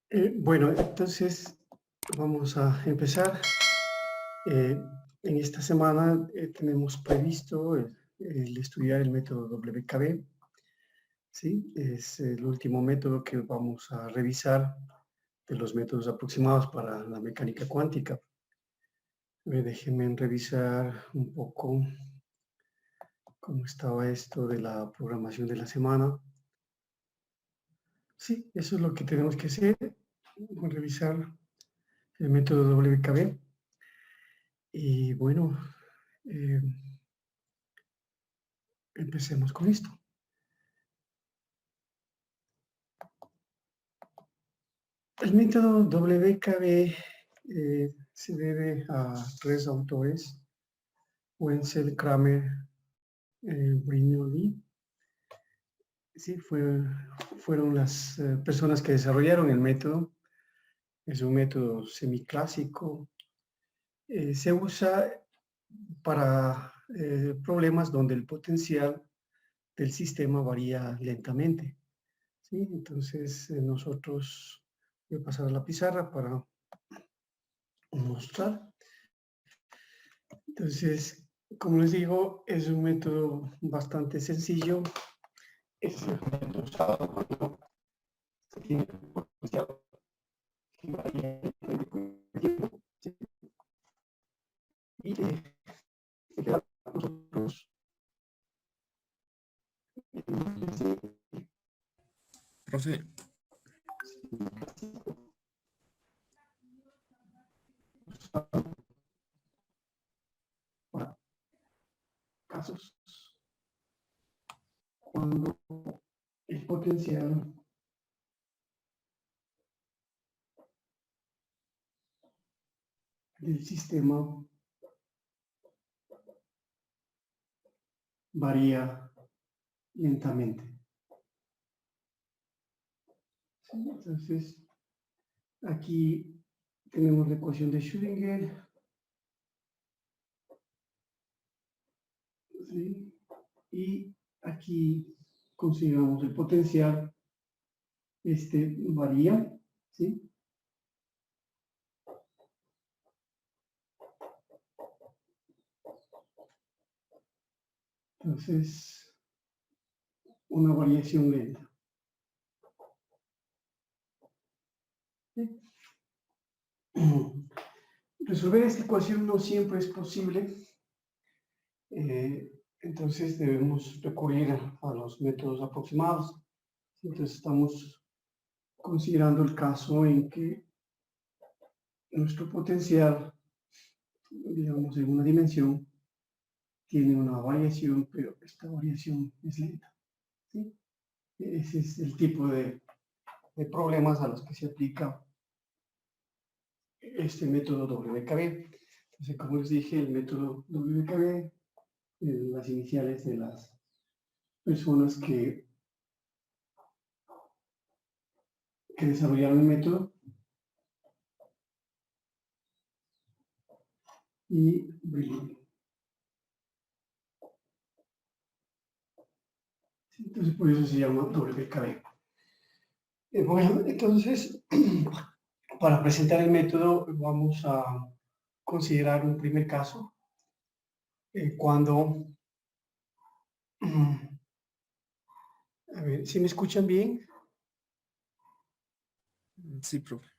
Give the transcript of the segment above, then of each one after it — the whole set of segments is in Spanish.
Bueno, entonces vamos a empezar. En esta semana tenemos previsto el estudiar el método WKB, ¿sí? Es el último método que vamos a revisar de los métodos aproximados para la mecánica cuántica. Déjenme revisar un poco cómo estaba esto de la programación de la semana. Sí, eso es lo que tenemos que hacer, revisar el método WKB. Y bueno, eh, empecemos con esto. El método WKB se debe a tres autores: Wenzel, Kramer, Brignoli. Sí, fueron las personas que desarrollaron el método. Es un método semiclásico. Se usa para problemas donde el potencial del sistema varía lentamente, ¿sí? Entonces, nosotros voy a pasar a la pizarra para mostrar. Entonces, como les digo, es un método bastante sencillo. Es el método usado cuando se tiene potencial que varía con el tiempo, ¿sí? Y nosotros Profe, para casos cuando el potencial del sistema varía lentamente, ¿sí? Entonces, aquí tenemos la ecuación de Schrödinger, ¿sí? Y aquí consideramos el potencial, varía, ¿sí? Entonces, una variación lenta, ¿sí? Resolver esta ecuación no siempre es posible, entonces debemos recurrir a los métodos aproximados. Entonces estamos considerando el caso en que nuestro potencial, digamos, en una dimensión, tiene una variación, pero esta variación es lenta, ¿sí? Ese es el tipo de problemas a los que se aplica este método WKB. Entonces, como les dije, el método WKB, las iniciales de las personas que desarrollaron el método, y Brilliant. Entonces, por eso se llama WKB. Bueno, entonces, para presentar el método vamos a considerar un primer caso, cuando, a ver, ¿si me escuchan bien? sí, profe.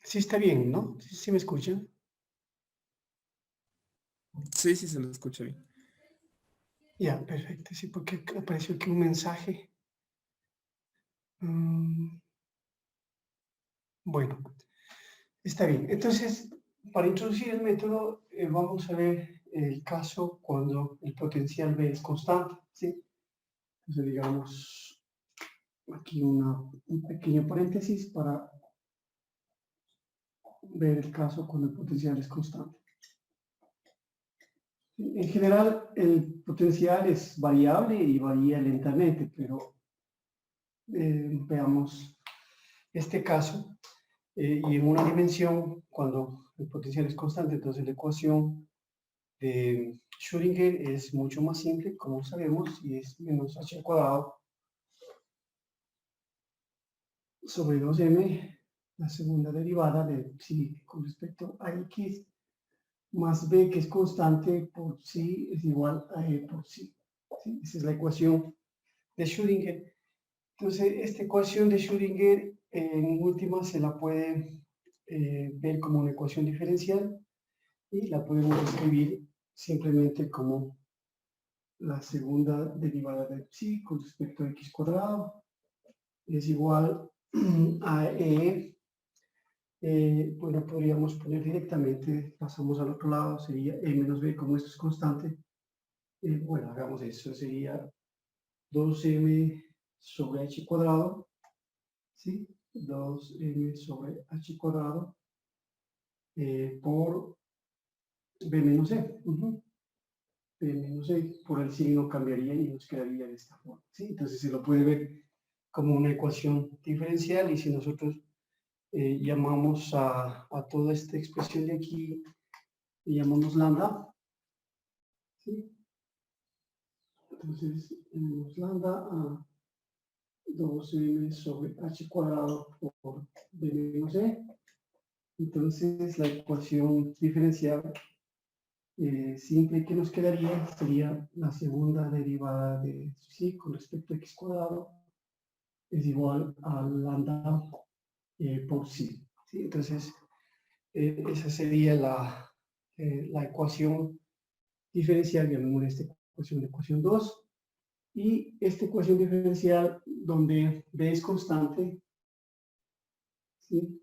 Sí está bien, ¿no? ¿Sí me escuchan? Sí, sí, se lo escucha bien. Ya, perfecto, sí, porque apareció aquí un mensaje. Bueno, está bien. Entonces, para introducir el método, vamos a ver el caso cuando el potencial B es constante, ¿sí? Entonces, digamos, aquí un pequeño paréntesis para ver el caso cuando el potencial es constante. En general, el potencial es variable y varía lentamente, pero veamos este caso. y en una dimensión, cuando el potencial es constante, entonces la ecuación de Schrödinger es mucho más simple, como sabemos, y es menos h al cuadrado sobre 2m, la segunda derivada de psi con respecto a x, más b, que es constante, por psi es igual a e por psi. ¿Sí? Esa es la ecuación de Schrödinger. Entonces, esta ecuación de Schrödinger, en última, se la puede ver como una ecuación diferencial y la podemos escribir simplemente como la segunda derivada de psi con respecto a x cuadrado es igual a e. Bueno, podríamos poner directamente, pasamos al otro lado, sería e menos b, como esto es constante. Bueno, hagamos eso, sería 2m sobre h cuadrado, ¿sí? 2m sobre h cuadrado por b menos e. B menos e, por el signo cambiaría y nos quedaría de esta forma, ¿sí? Entonces se lo puede ver como una ecuación diferencial, y si nosotros llamamos a toda esta expresión de aquí, le llamamos lambda, ¿sí? Entonces tenemos lambda a 2m sobre h cuadrado por b menos e. Entonces la ecuación diferencial simple que nos quedaría sería la segunda derivada de psi con respecto a x cuadrado es igual a lambda por psi, ¿sí? Entonces esa sería la ecuación diferencial, llamémosle esta ecuación de ecuación 2, y esta ecuación diferencial donde b es constante, ¿sí?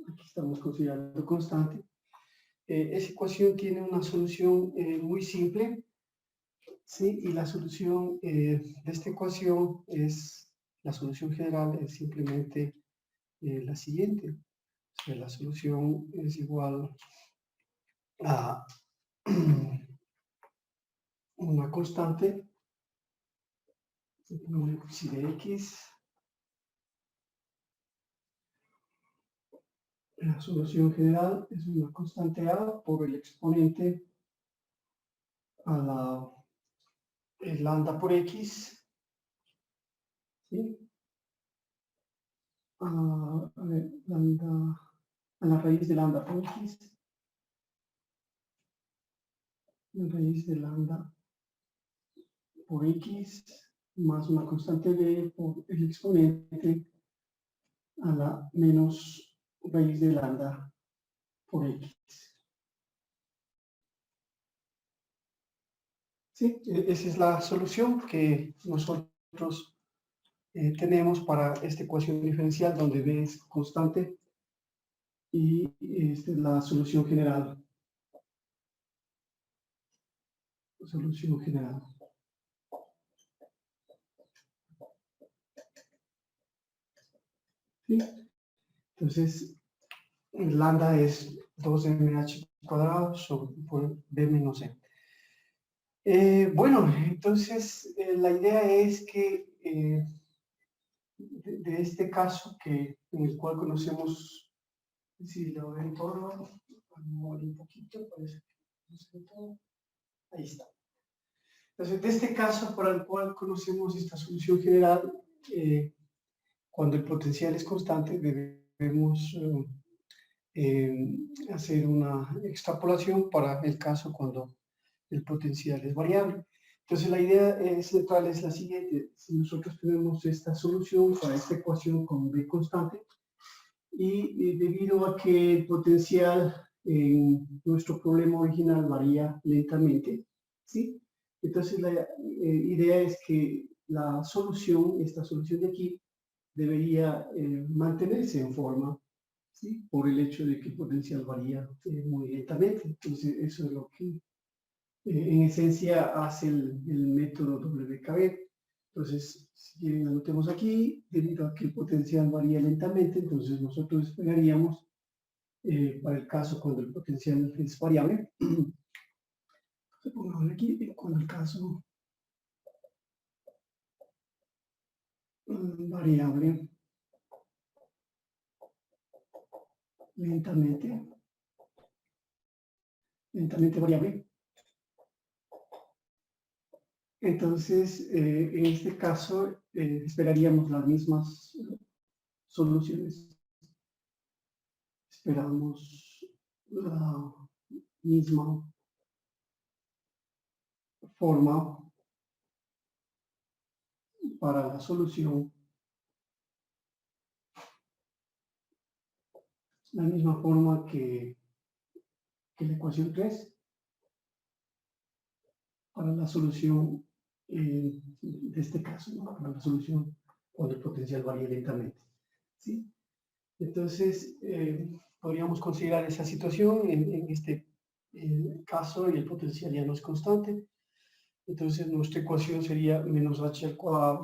Aquí estamos considerando constante. Esa ecuación tiene una solución muy simple, ¿sí? Y la solución de esta ecuación es, la solución general es simplemente la siguiente. O sea, la solución es igual a una constante, si de x, la solución general es una constante a por el exponente a la lambda por x, ¿sí? A ver, lambda, a la raíz de lambda por x, la raíz de lambda por x más una constante b por el exponente a la menos raíz de lambda por x. Sí, esa es la solución que nosotros tenemos para esta ecuación diferencial donde b es constante, y esta es la solución general. Solución general. ¿Sí? Entonces, lambda es 2mh cuadrado por b menos e. Bueno, entonces la idea es que de este caso en el cual conocemos, si lo ven todo, mover un poquito, parece que no se ve todo. Ahí está. Entonces, de este caso para el cual conocemos esta solución general, cuando el potencial es constante, debemos hacer una extrapolación para el caso cuando el potencial es variable. Entonces la idea central es la siguiente: si nosotros tenemos esta solución para esta ecuación con b constante, y debido a que el potencial en nuestro problema original varía lentamente, ¿sí? Entonces la idea es que la solución, esta solución de aquí, debería mantenerse en forma, ¿sí? Por el hecho de que el potencial varía muy lentamente. Entonces eso es lo que en esencia hace el método WKB. Entonces, si quieren, anotemos aquí, debido a que el potencial varía lentamente, entonces nosotros esperaríamos, para el caso cuando el potencial es variable, pongamos aquí, cuando el caso variable, lentamente variable. Entonces, en este caso, esperaríamos las mismas soluciones. Esperamos la misma forma para la solución, la misma forma que la ecuación 3 para la solución de este caso, ¿no? Para la solución cuando el potencial varía lentamente. ¿Sí? Entonces, podríamos considerar esa situación en este caso y el potencial ya no es constante. Entonces, nuestra ecuación sería menos h al cuadrado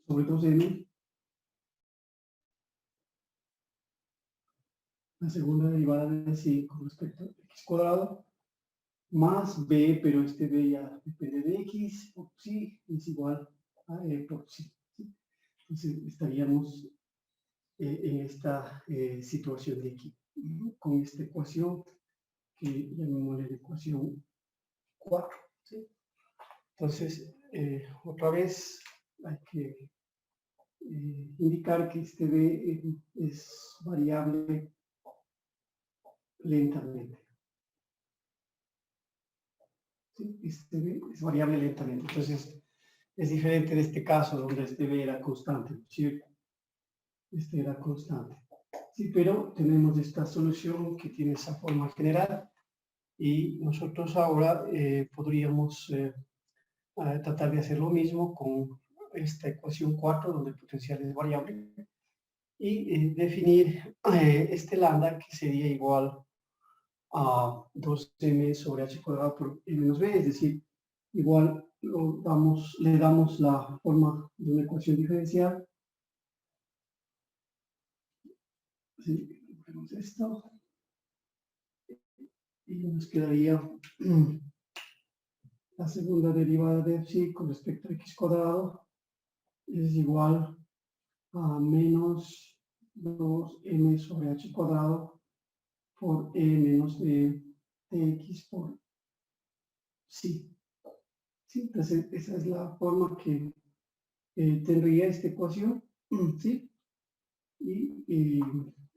sobre 2m. La segunda derivada de sí con respecto a x cuadrado más b, pero este b ya depende de x, por sí es igual a e por sí. Entonces, estaríamos en esta situación de aquí, con esta ecuación que llamémosle la ecuación 4. ¿Sí? Entonces, otra vez hay que indicar que este b es variable lentamente. ¿Sí? Este b es variable lentamente. Entonces, es diferente de este caso donde este b era constante, ¿cierto? Este era constante. Sí, pero tenemos esta solución que tiene esa forma general y nosotros ahora podríamos tratar de hacer lo mismo con esta ecuación 4 donde el potencial es variable y definir este lambda que sería igual a 2m sobre h cuadrado por m menos b, es decir, igual le damos la forma de una ecuación diferencial. Sí, ponemos esto y nos quedaría la segunda derivada de psi con respecto a x cuadrado es igual a menos 2m sobre h cuadrado por e menos b de x por psi. ¿Sí? Entonces, esa es la forma que tendría esta ecuación. ¿Sí? Y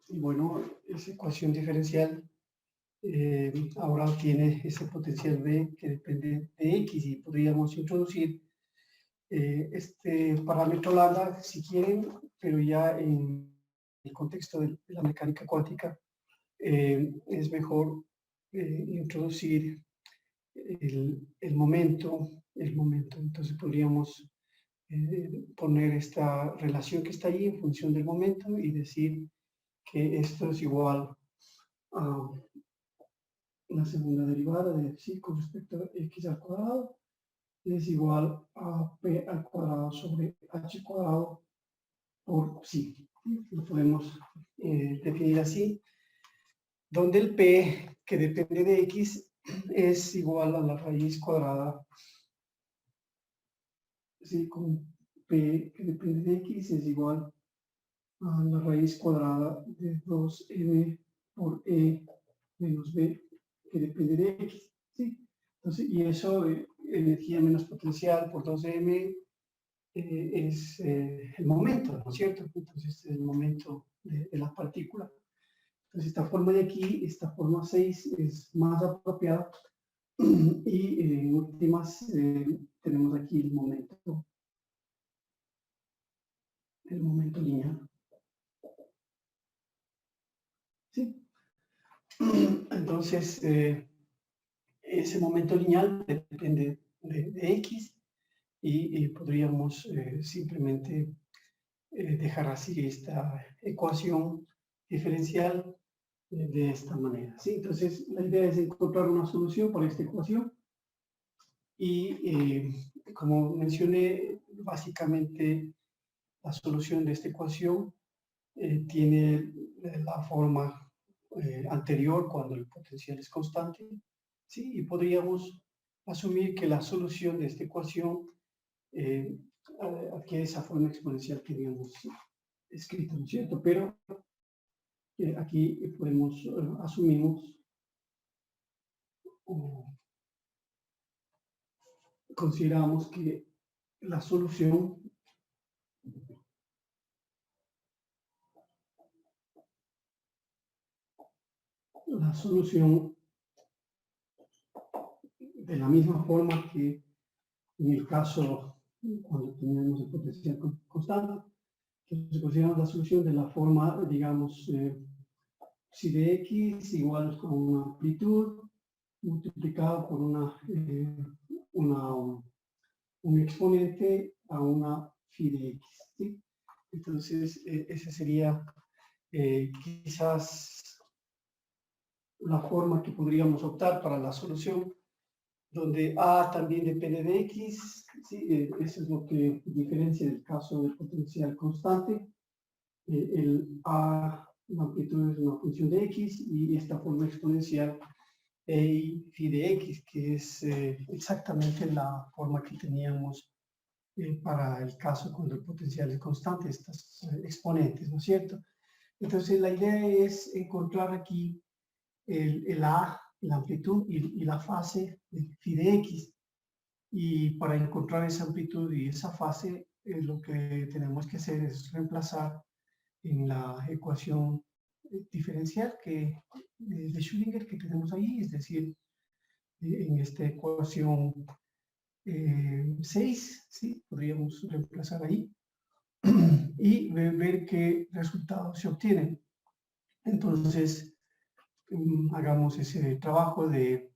bueno, esa ecuación diferencial ahora tiene ese potencial b que depende de x y podríamos introducir este parámetro lambda si quieren, pero ya en el contexto de la mecánica cuántica es mejor introducir el momento. Entonces podríamos poner esta relación que está ahí en función del momento y decir que esto es igual a la segunda derivada de psi con respecto a x al cuadrado es igual a p al cuadrado sobre h cuadrado por psi. Lo podemos definir así, donde el p que depende de x es igual a la raíz cuadrada, ¿sí? Con p que depende de x es igual a la raíz cuadrada de 2m por e menos b que depende de x. ¿Sí? Entonces, y eso, energía menos potencial por 2m es el momento, ¿no es cierto? Entonces, es el momento de la partícula. Entonces, esta forma de aquí, esta forma 6, es más apropiada. Y en últimas, tenemos aquí el momento lineal. ¿Sí? Entonces, ese momento lineal depende de x y podríamos simplemente dejar así esta ecuación diferencial de esta manera. ¿Sí? Entonces, la idea es encontrar una solución para esta ecuación y como mencioné, básicamente la solución de esta ecuación tiene la forma anterior cuando el potencial es constante, ¿sí? Y podríamos asumir que la solución de esta ecuación adquiere esa forma exponencial que habíamos escrito, ¿no es cierto? Pero aquí podemos, asumimos o consideramos que la solución de la misma forma que en el caso cuando tenemos el potencial constante, entonces consideramos la solución de la forma, digamos, psi de x igual con una amplitud multiplicado por un exponente a una phi de x, ¿sí? Entonces, esa sería quizás la forma que podríamos optar para la solución, donde A también depende de X, ¿sí? Eso es lo que diferencia del caso del potencial constante. El A, la amplitud es una función de X, y esta forma exponencial E phi de X, que es exactamente la forma que teníamos para el caso cuando el potencial es constante, estas exponentes, ¿no es cierto? Entonces, la idea es encontrar aquí el A, la amplitud y la fase de phi de X. Y para encontrar esa amplitud y esa fase, lo que tenemos que hacer es reemplazar en la ecuación diferencial de Schrödinger que tenemos ahí, es decir, en esta ecuación 6, ¿sí? Podríamos reemplazar ahí y ver qué resultados se obtienen. Entonces, hagamos ese trabajo de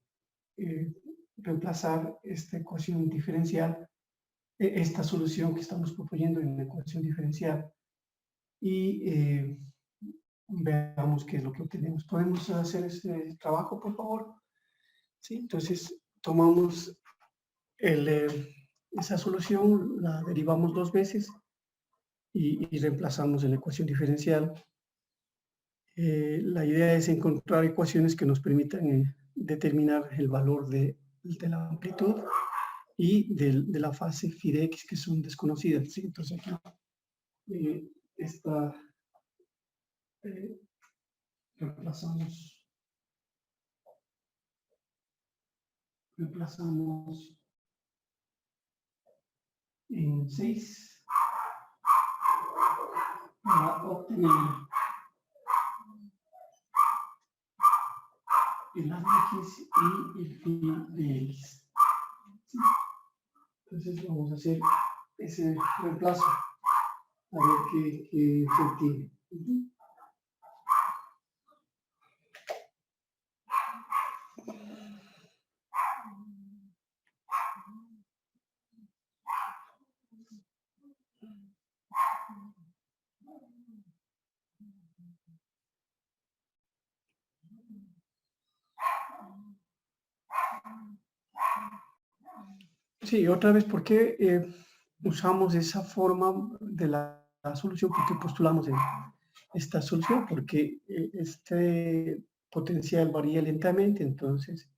reemplazar esta ecuación diferencial, esta solución que estamos proponiendo en la ecuación diferencial, y veamos qué es lo que obtenemos. ¿Podemos hacer ese trabajo, por favor? ¿Sí? Entonces, tomamos esa solución, la derivamos 2 veces y reemplazamos en la ecuación diferencial. La idea es encontrar ecuaciones que nos permitan determinar el valor de la amplitud y de la fase phi de x, que son desconocidas, ¿sí? Entonces aquí esta, reemplazamos en 6 para obtener el A de x y el phi de x. ¿Sí? Entonces vamos a hacer ese reemplazo a ver qué se obtiene. Sí, otra vez, ¿por qué usamos esa forma de la solución? ¿Por qué postulamos esta solución? Porque este potencial varía lentamente, entonces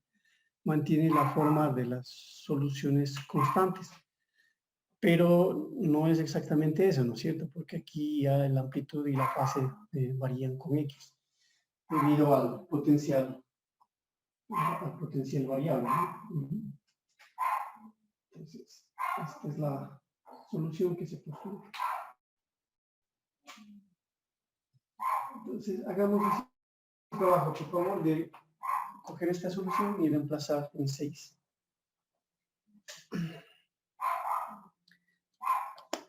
mantiene la forma de las soluciones constantes. Pero no es exactamente eso, ¿no es cierto? Porque aquí ya la amplitud y la fase varían con X, debido al potencial variable, ¿no? Entonces, esta es la solución que se postula. Entonces, hagamos ese trabajo, por favor, de coger esta solución y reemplazar en 6.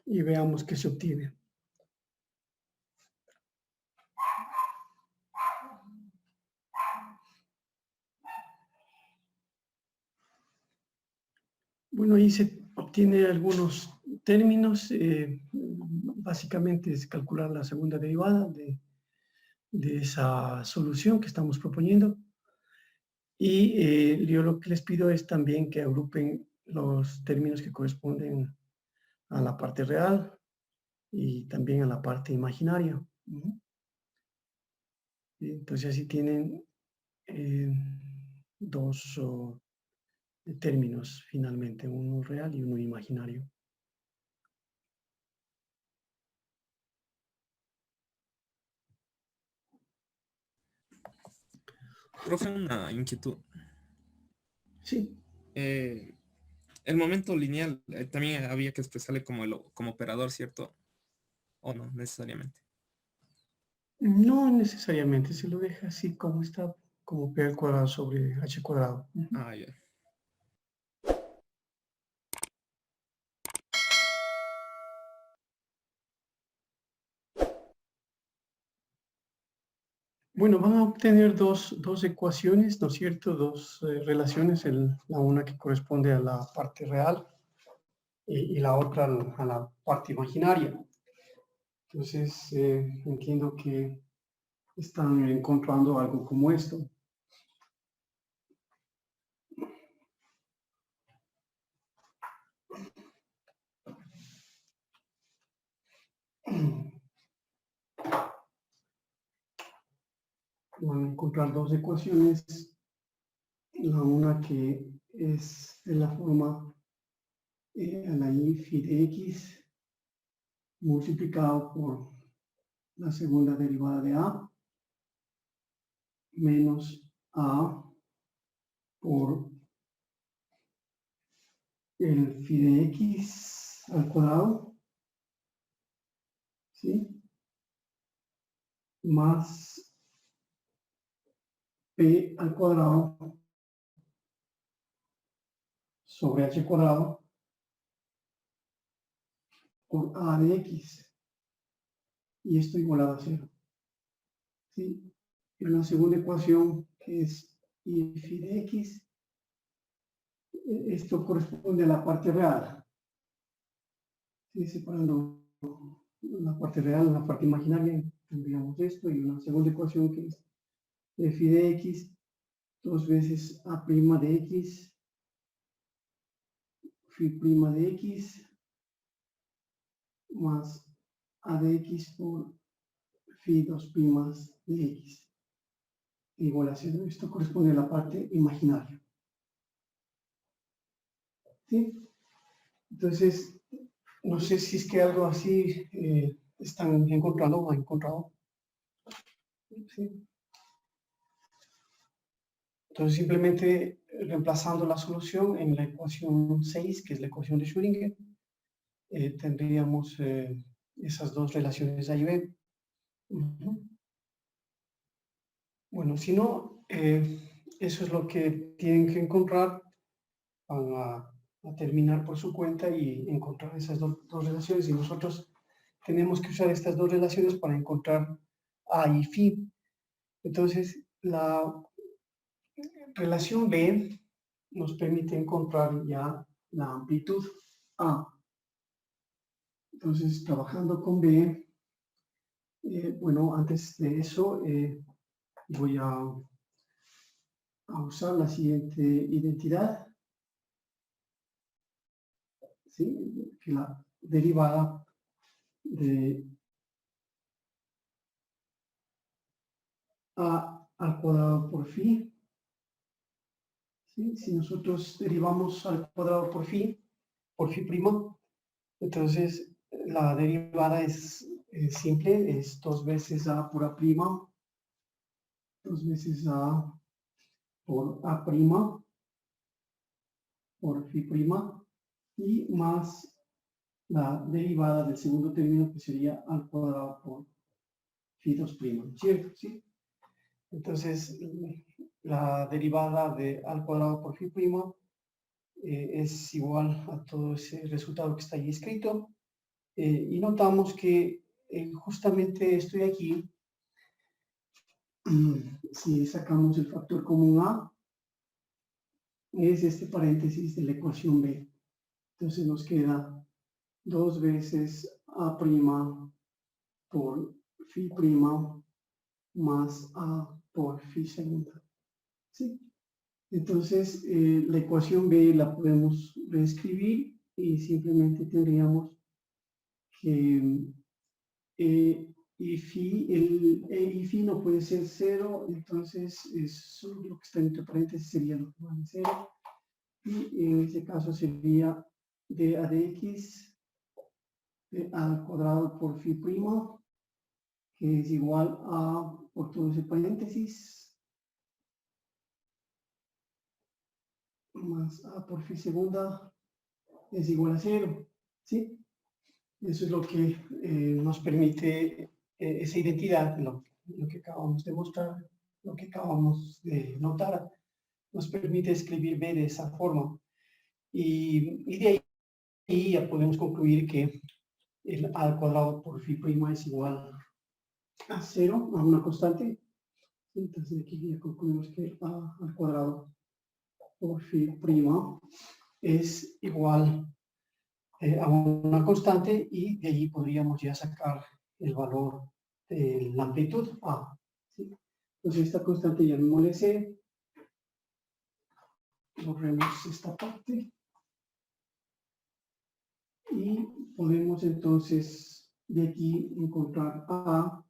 Y veamos qué se obtiene. Bueno, ahí se obtiene algunos términos. Básicamente es calcular la segunda derivada de esa solución que estamos proponiendo. Y yo lo que les pido es también que agrupen los términos que corresponden a la parte real y también a la parte imaginaria. Entonces así tienen dos términos finalmente, uno real y uno imaginario. Profe, una inquietud. Sí, Eh, el momento lineal también había que expresarle como operador, ¿cierto? O no, necesariamente. no necesariamente, se lo deja así como está, como P al cuadrado sobre H cuadrado. Ujú. Ah, ya. Bueno, van a obtener dos ecuaciones, ¿no es cierto? Dos relaciones, la una que corresponde a la parte real y la otra a la parte imaginaria. Entonces, entiendo que están encontrando algo como esto. Van a encontrar dos ecuaciones, la una que es de la forma a la y phi de x multiplicado por la segunda derivada de a menos a por el phi de x al cuadrado, ¿sí? Más p al cuadrado sobre h cuadrado por a de x, y esto igualado a cero, ¿sí? Y la segunda ecuación, que es y phi de x, esto corresponde a la parte real, ¿sí? Separando la parte real, la parte imaginaria, tendríamos esto, y una segunda ecuación que es f de x, dos veces a' de x, phi' de x, más a de x por phi 2' de x, igual a cero. Esto corresponde a la parte imaginaria, ¿sí? Entonces, no sé si es que algo así están encontrando o han encontrado, ¿sí? Entonces, simplemente reemplazando la solución en la ecuación 6, que es la ecuación de Schrödinger, tendríamos esas dos relaciones A y B. Bueno, si no, eso es lo que tienen que encontrar. Van a terminar por su cuenta y encontrar esas dos relaciones. Y nosotros tenemos que usar estas dos relaciones para encontrar A y phi. Entonces, la relación B nos permite encontrar ya la amplitud A. Entonces, trabajando con B, bueno, antes de eso voy a usar la siguiente identidad, ¿sí? Que la derivada de A al cuadrado por phi, ¿sí? Si nosotros derivamos al cuadrado por phi prima, entonces la derivada es simple, es 2 veces A por A prima, 2 veces A por A prima, por phi prima, y más la derivada del segundo término, que sería al cuadrado por phi 2 prima, ¿cierto? ¿Sí? Entonces, la derivada de al cuadrado por phi prima es igual a todo ese resultado que está ahí escrito. Y notamos que justamente estoy aquí, si sacamos el factor común A, es este paréntesis de la ecuación B. Entonces nos queda 2 veces A' por phi prima más A por phi segunda. ¿Sí? Entonces, la ecuación B la podemos reescribir y simplemente tendríamos que y phi, el y phi no puede ser cero, entonces lo que está entre paréntesis sería lo que vale cero, y en ese caso sería d a de x al cuadrado por phi prima, que es igual a, por todo ese paréntesis, más a por phi segunda es igual a 0, ¿sí? Eso es lo que nos permite esa identidad, lo que acabamos de mostrar, lo que acabamos de notar, nos permite escribir B de esa forma. Y de ahí ya podemos concluir que el a al cuadrado por phi prima es igual a 0, a una constante. Entonces aquí ya concluimos que a al cuadrado por phi prima es igual a una constante, y de allí podríamos ya sacar el valor de la amplitud A, ¿sí? Entonces esta constante ya no le sé, borremos esta parte y podemos entonces de aquí encontrar A,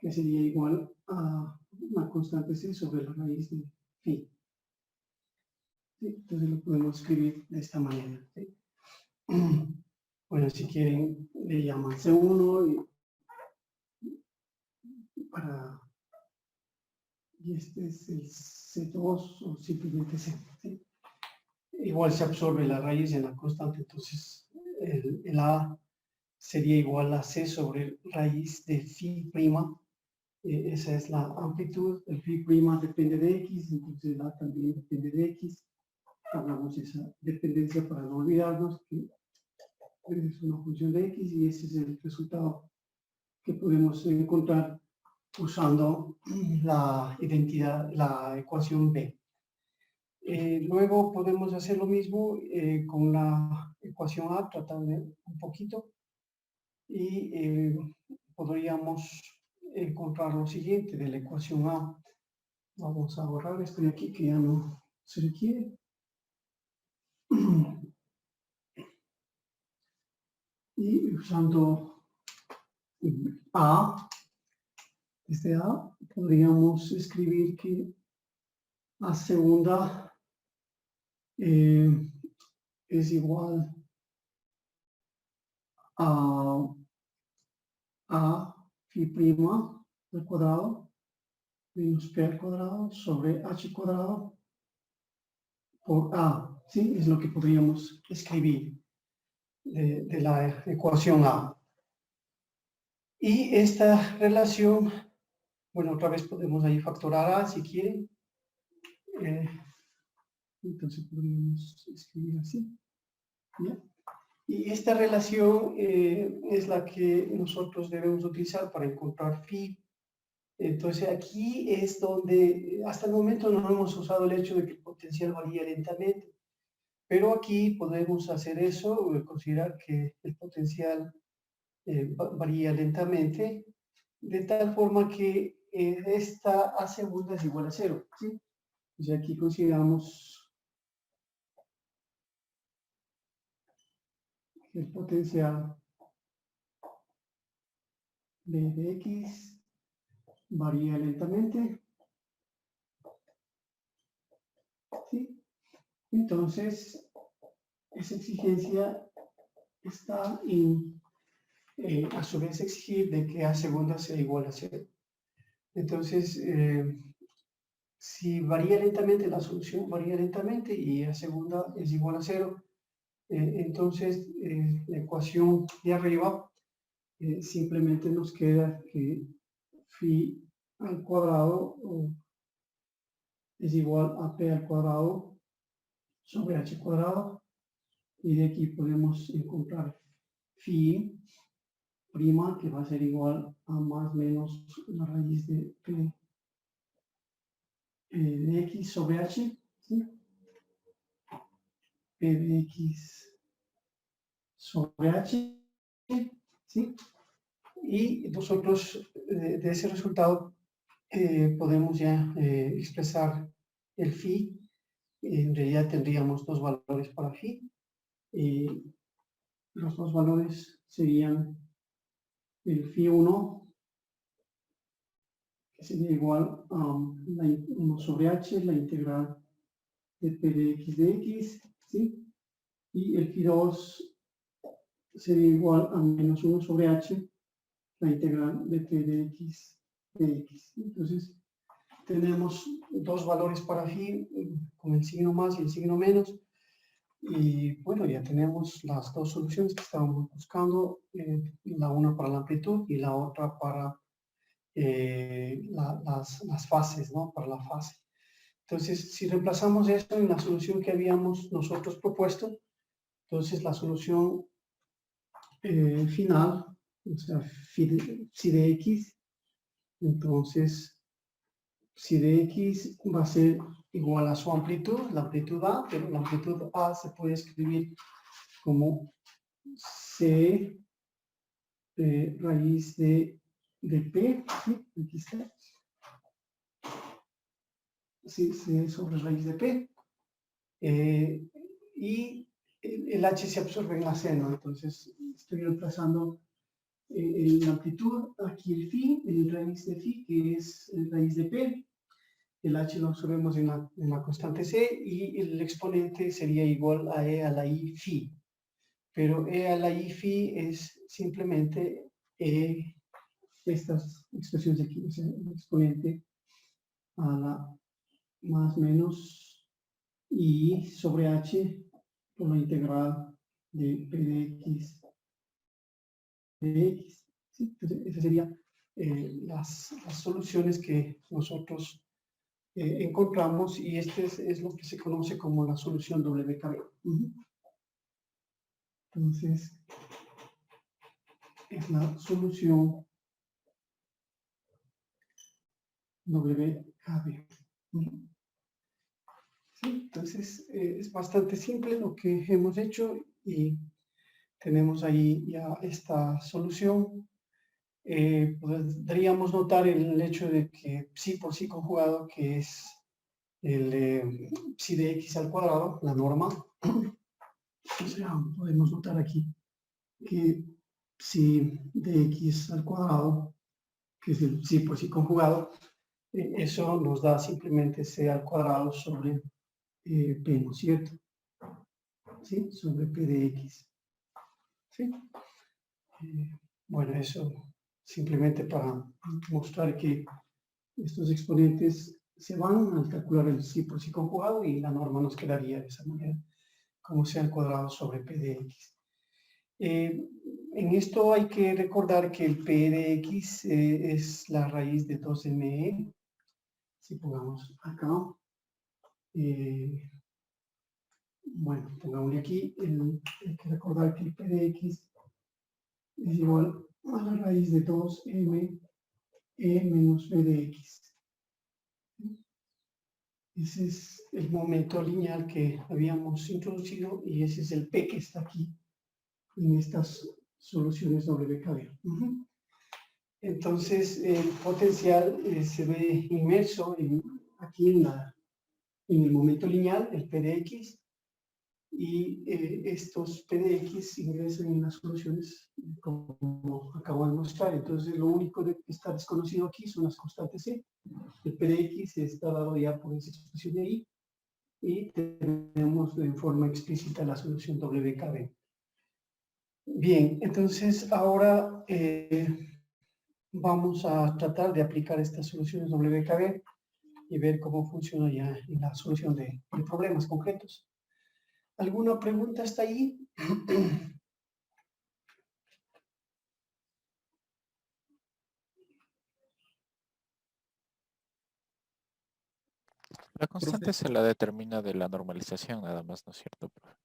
que sería igual a una constante C sobre la raíz de phi. ¿Sí? Entonces lo podemos escribir de esta manera, ¿sí? Bueno, si quieren le llaman C1 y este es el C2 o simplemente C, ¿sí? Igual se absorbe la raíz en la constante, entonces el A sería igual a C sobre raíz de phi prima. Esa es la amplitud. El phi prima depende de X, entonces el A también depende de X. Hagamos esa dependencia para no olvidarnos que es una función de X, y ese es el resultado que podemos encontrar usando la identidad, la ecuación B. Luego podemos hacer lo mismo con la ecuación A, tratar de un poquito, y podríamos encontrar lo siguiente de la ecuación A. Vamos a borrar esto de aquí que ya no se requiere. Y usando A, desde A, podríamos escribir que A segunda es igual a phi prima al cuadrado menos p al cuadrado sobre h cuadrado por A, ¿sí? Es lo que podríamos escribir de la ecuación A. Y esta relación, bueno, otra vez podemos ahí factorar A si quieren. Entonces podríamos escribir así, ¿ya? Y esta relación es la que nosotros debemos utilizar para encontrar phi. Entonces aquí es donde hasta el momento no hemos usado el hecho de que el potencial varía lentamente, pero aquí podemos hacer eso, considerar que el potencial varía lentamente, de tal forma que esta A segunda es igual a 0, ¿sí? Entonces aquí consideramos que el potencial de X varía lentamente, ¿sí? Entonces, esa exigencia está a su vez exigir de que A segunda sea igual a 0. Entonces, si varía lentamente, la solución varía lentamente y A segunda es igual a 0, entonces la ecuación de arriba simplemente nos queda que phi al cuadrado es igual a p al cuadrado sobre h cuadrado, y de aquí podemos encontrar phi prima, que va a ser igual a más menos la raíz de p de x sobre h, ¿sí? P de x sobre h, ¿sí? Y nosotros de ese resultado podemos ya expresar el phi. En realidad tendríamos dos valores para phi. Los dos valores serían el phi 1, que sería igual a 1 sobre h, la integral de p de x, ¿sí? Y el phi 2 sería igual a menos 1 sobre h, la integral de p de x. Entonces, tenemos dos valores para phi, con el signo más y el signo menos. Y bueno, ya tenemos las dos soluciones que estábamos buscando, la una para la amplitud y la otra para las fases, ¿no? Para la fase. Entonces, si reemplazamos esto en la solución que habíamos nosotros propuesto, entonces la solución final, o sea, psi de x, entonces psi de x va a ser igual a su amplitud, la amplitud A, pero la amplitud A se puede escribir como C raíz de P, ¿sí? Aquí está. Sí, C sobre raíz de P. Y el H se absorbe en la C, ¿no? Entonces estoy reemplazando la amplitud, aquí el phi, el raíz de phi, que es el raíz de P. El H lo absorbemos en la constante C y el exponente sería igual a E a la I phi. Pero E a la I phi es simplemente estas expresiones aquí, o sea, el exponente a la más menos I sobre H por la integral de P de X de X. ¿Sí? Entonces, esas serían las soluciones que nosotros encontramos y este es lo que se conoce como la solución WKB. Entonces, es la solución WKB. ¿Sí? Entonces, es bastante simple lo que hemos hecho y tenemos ahí ya esta solución. Podríamos notar el hecho de que psi por psi conjugado, que es el psi de x al cuadrado, la norma. O sea, podemos notar aquí que psi de x al cuadrado, que es el psi por psi conjugado, eso nos da simplemente c al cuadrado sobre p, ¿no es cierto? ¿Sí? Sobre p de x. ¿Sí? Bueno, eso simplemente para mostrar que estos exponentes se van al calcular el psi por psi conjugado y la norma nos quedaría de esa manera, como c al cuadrado sobre p de x. En esto hay que recordar que el p de x es la raíz de 2me. Si pongamos acá, bueno, pongámosle aquí, hay que recordar que el p de x es igual a la raíz de 2m menos p de x. Ese es el momento lineal que habíamos introducido y ese es el p que está aquí en estas soluciones WKB. Entonces, el potencial se ve inmerso aquí en el momento lineal, el p de x, y estos p de x ingresan en las soluciones como acabo de mostrar. Entonces, lo único que está desconocido aquí son las constantes c. El p de x está dado ya por esa expresión de ahí, y tenemos en forma explícita la solución WKB. Bien, entonces ahora vamos a tratar de aplicar estas soluciones WKB y ver cómo funciona ya en la solución de problemas concretos. ¿Alguna pregunta hasta ahí? La constante se la determina de la normalización, nada más, ¿no es cierto, profe?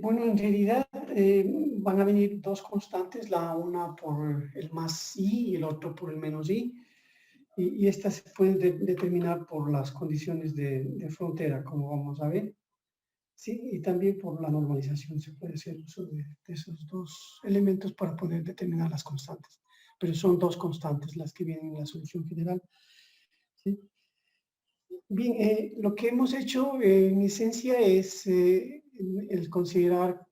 Bueno, en realidad van a venir dos constantes, la una por el más i y el otro por el menos i. Y estas se pueden determinar por las condiciones de frontera, como vamos a ver. Sí, y también por la normalización se puede hacer uso de esos dos elementos para poder determinar las constantes. Pero son dos constantes las que vienen en la solución general. ¿Sí? Bien, lo que hemos hecho en esencia es el considerar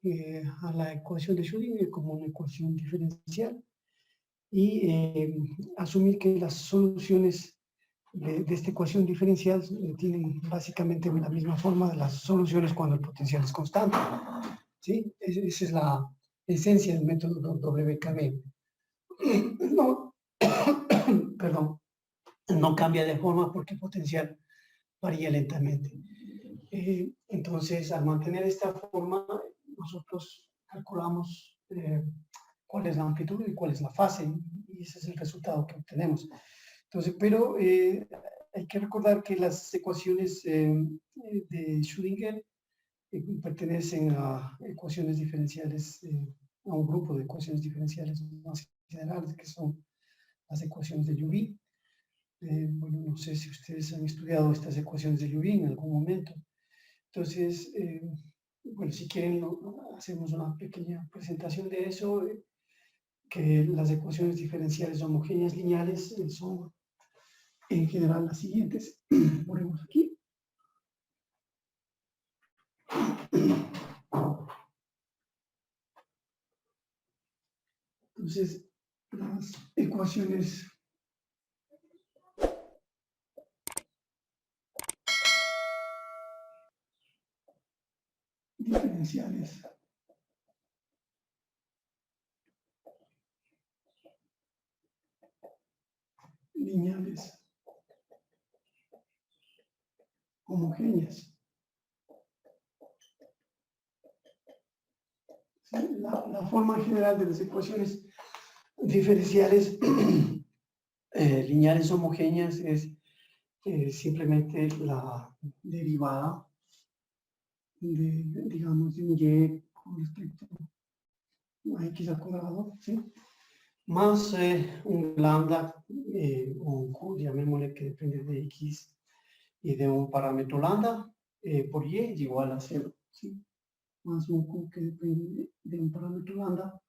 a la ecuación de Schrödinger como una ecuación diferencial y asumir que las soluciones de esta ecuación diferencial tienen básicamente la misma forma de las soluciones cuando el potencial es constante. ¿Sí? Esa es la esencia del método WKB. No, perdón. no cambia de forma porque el potencial varía lentamente. Entonces, al mantener esta forma, nosotros calculamos cuál es la amplitud y cuál es la fase, y ese es el resultado que obtenemos. Entonces, pero hay que recordar que las ecuaciones de Schrödinger pertenecen a ecuaciones diferenciales, a un grupo de ecuaciones diferenciales más generales, que son las ecuaciones de Liouville. Bueno, no sé si ustedes han estudiado estas ecuaciones de Liouville en algún momento. Entonces, bueno, si quieren, hacemos una pequeña presentación de eso, que las ecuaciones diferenciales homogéneas lineales son en general las siguientes. Ponemos aquí. Entonces, las ecuaciones diferenciales lineales homogéneas. ¿Sí? La forma general de las ecuaciones diferenciales lineales homogéneas es simplemente la derivada de, digamos, de un y con respecto a x al cuadrado, ¿sí? Más un lambda o un q, llamémosle, que depende de x y de un parámetro lambda por y es igual a 0, ¿sí? Más un q que depende de un parámetro lambda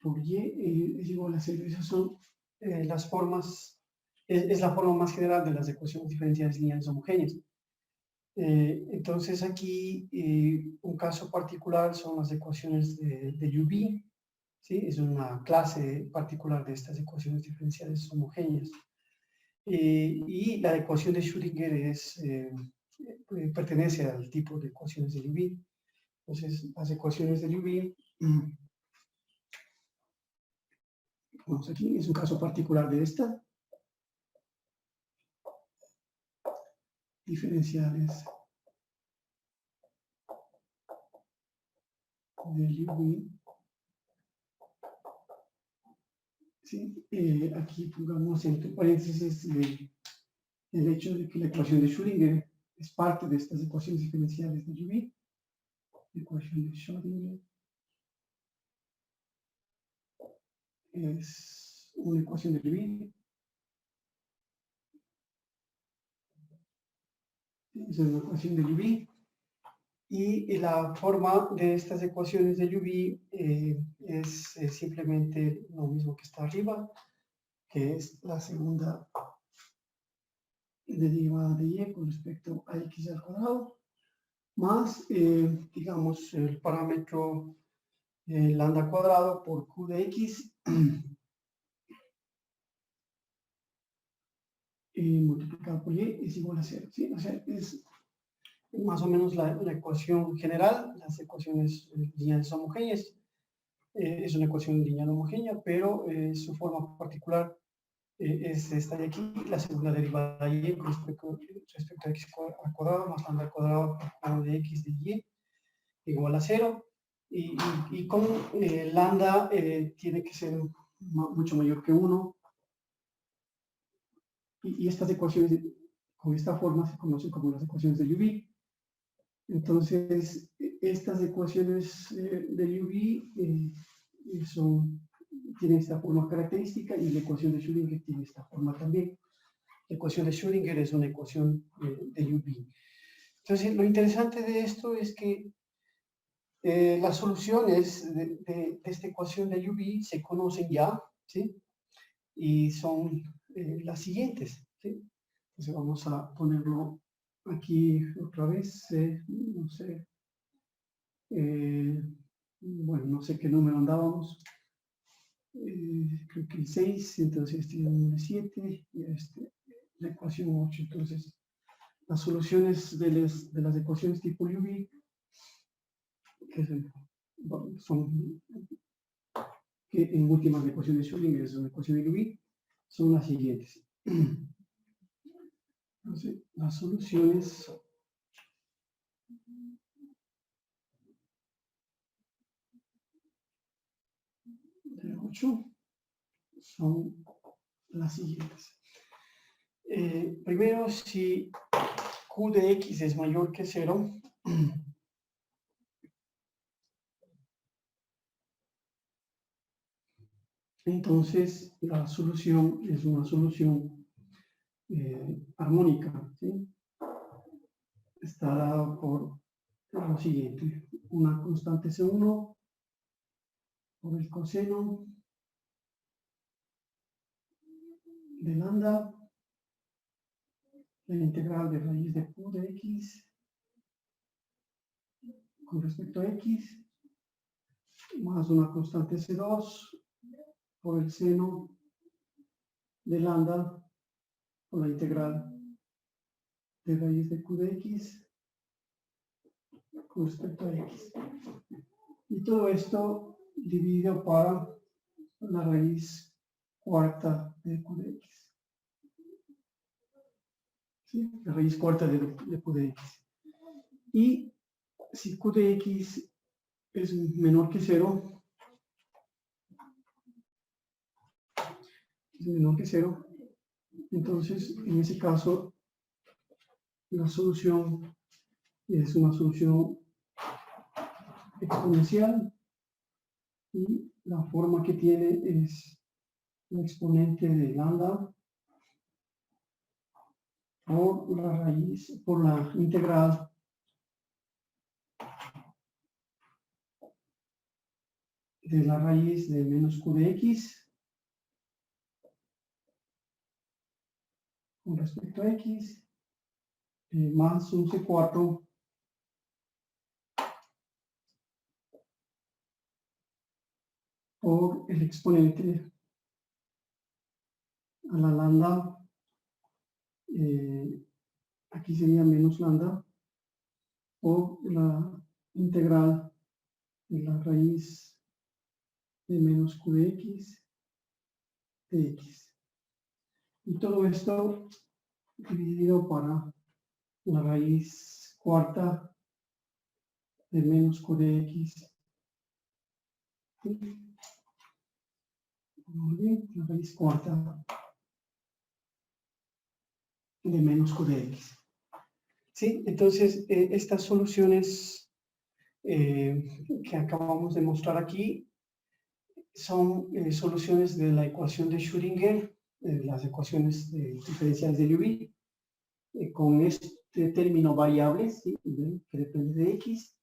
por y es igual a 0. Esas son las formas, es la forma más general de las ecuaciones diferenciales lineales homogéneas. Entonces aquí un caso particular son las ecuaciones de Liouville, ¿sí? Es una clase particular de estas ecuaciones diferenciales homogéneas. Y la ecuación de Schrödinger pertenece al tipo de ecuaciones de Liouville. Entonces, las ecuaciones de Liouville, vamos aquí, es un caso particular de esta. Diferenciales de Liouville. ¿Sí? Aquí pongamos entre paréntesis el hecho de que la ecuación de Schrödinger es parte de estas ecuaciones diferenciales de Liouville. Ecuación de Schrödinger es una ecuación de Liouville. Es una ecuación de Liouville. Y la forma de estas ecuaciones de Liouville es simplemente lo mismo que está arriba, que es la segunda derivada de y con respecto a x al cuadrado, más, digamos, el parámetro lambda cuadrado por q de x multiplicado por y es igual a 0. ¿Sí? O sea, es más o menos la ecuación general, las ecuaciones lineales homogéneas. Es una ecuación lineal homogénea, pero su forma particular es esta de aquí, la segunda derivada de y con respecto a x al cuadrado más lambda al cuadrado por de x de y igual a 0. Y con lambda tiene que ser mucho mayor que 1. Y estas ecuaciones con esta forma se conocen como las ecuaciones de Liouville. Entonces, estas ecuaciones de Liouville tienen esta forma característica y la ecuación de Schrödinger tiene esta forma también. La ecuación de Schrödinger es una ecuación de Liouville. Entonces, lo interesante de esto es que las soluciones de esta ecuación de Liouville se conocen ya, ¿sí? Y son las siguientes, ¿sí? Entonces, vamos a ponerlo aquí otra vez, no sé, bueno, no sé qué número andábamos, creo que el 6, entonces este es el número 7 y la ecuación 8. Entonces, las soluciones de las ecuaciones tipo Liouville, que son que en últimas ecuaciones de Schrödinger es una ecuación de Liouville, son las siguientes. Entonces, las soluciones de 8 son las siguientes. Primero, si Q de X es mayor que 0, entonces la solución es una solución armónica, ¿sí? Está dada por lo siguiente: una constante C1 por el coseno de lambda, la integral de raíz de Q de X con respecto a X, más una constante C2 por el seno de lambda por la integral de raíz de Q de X con respecto a X. Y todo esto dividido para la raíz cuarta de Q de X. ¿Sí? La raíz cuarta de Q de X. Y si Q de X es menor que 0, entonces en ese caso la solución es una solución exponencial y la forma que tiene es la exponente de lambda por la integral de la raíz de menos Q de X con respecto a X más un C4 por el exponente a la lambda, aquí sería menos lambda, por la integral de la raíz de menos Q de X de X. Y todo esto dividido para la raíz cuarta de menos Q de X. Muy bien, la raíz cuarta de menos Q de X. ¿Sí? Entonces, estas soluciones que acabamos de mostrar aquí son soluciones de la ecuación de Schrödinger, las ecuaciones diferenciales de Liouville, con este término variable, ¿sí? Que depende de X.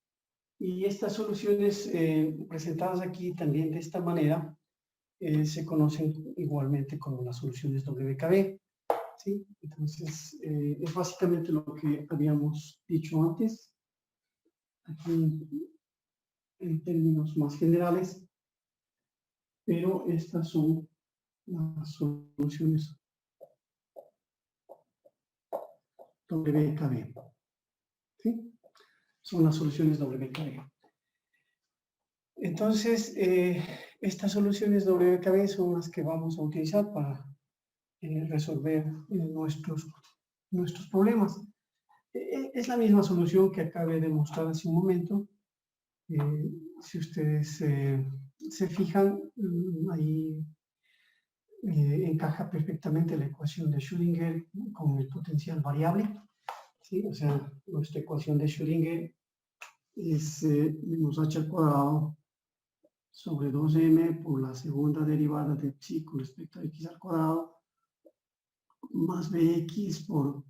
Y estas soluciones presentadas aquí también de esta manera se conocen igualmente como las soluciones WKB. ¿Sí? Entonces, es básicamente lo que habíamos dicho antes, aquí en términos más generales, pero estas son las soluciones WKB. ¿Sí? Son las soluciones WKB. Entonces, estas soluciones WKB son las que vamos a utilizar para resolver nuestros problemas. Es la misma solución que acabé de mostrar hace un momento. Si ustedes se fijan, ahí encaja perfectamente la ecuación de Schrödinger con el potencial variable. ¿Sí? O sea, nuestra ecuación de Schrödinger es menos h al cuadrado sobre 2m por la segunda derivada de psi con respecto a x al cuadrado más bx por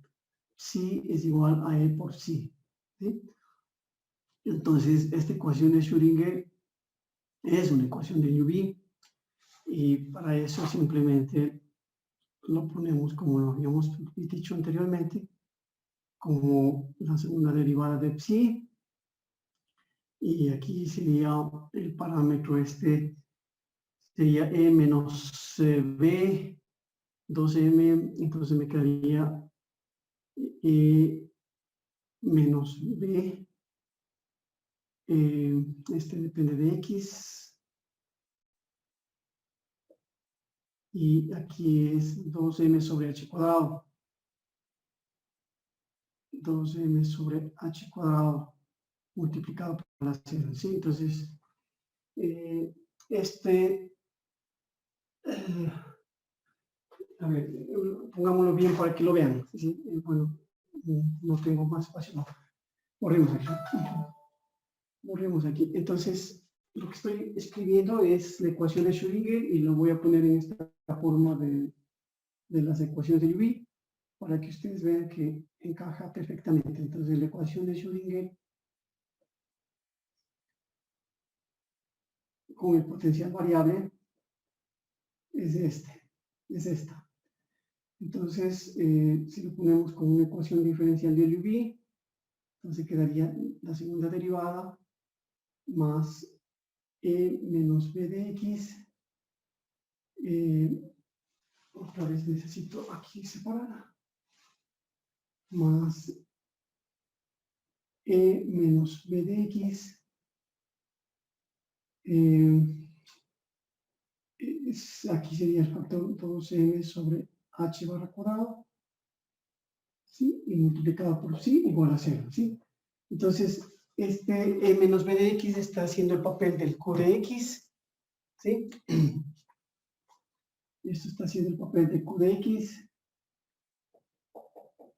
psi es igual a e por psi. ¿Sí? Entonces, esta ecuación de Schrödinger es una ecuación de Liouville y para eso simplemente lo ponemos, como lo habíamos dicho anteriormente, como la segunda derivada de psi, y aquí sería el parámetro sería e menos b 2m, entonces me quedaría e menos b, este depende de x, y aquí es 2m sobre h cuadrado. 2m sobre h cuadrado multiplicado por la 0, ¿sí? Entonces, a ver, pongámoslo bien para que lo vean, ¿sí? Bueno, no tengo más espacio, no. Borremos aquí. Borremos aquí. Entonces, lo que estoy escribiendo es la ecuación de Schrödinger y lo voy a poner en esta forma de las ecuaciones de UV para que ustedes vean que encaja perfectamente. Entonces, la ecuación de Schrödinger con el potencial variable es esta. Entonces, si lo ponemos con una ecuación diferencial de UV, entonces quedaría la segunda derivada más e menos b de x. Otra vez necesito aquí separar. Más e menos b de x. Aquí sería el factor 2m sobre h barra cuadrado, ¿sí? Y multiplicado por psi igual a 0, ¿sí? Entonces, este e menos b de x está haciendo el papel del q de x, ¿sí? Esto está haciendo el papel de q de x.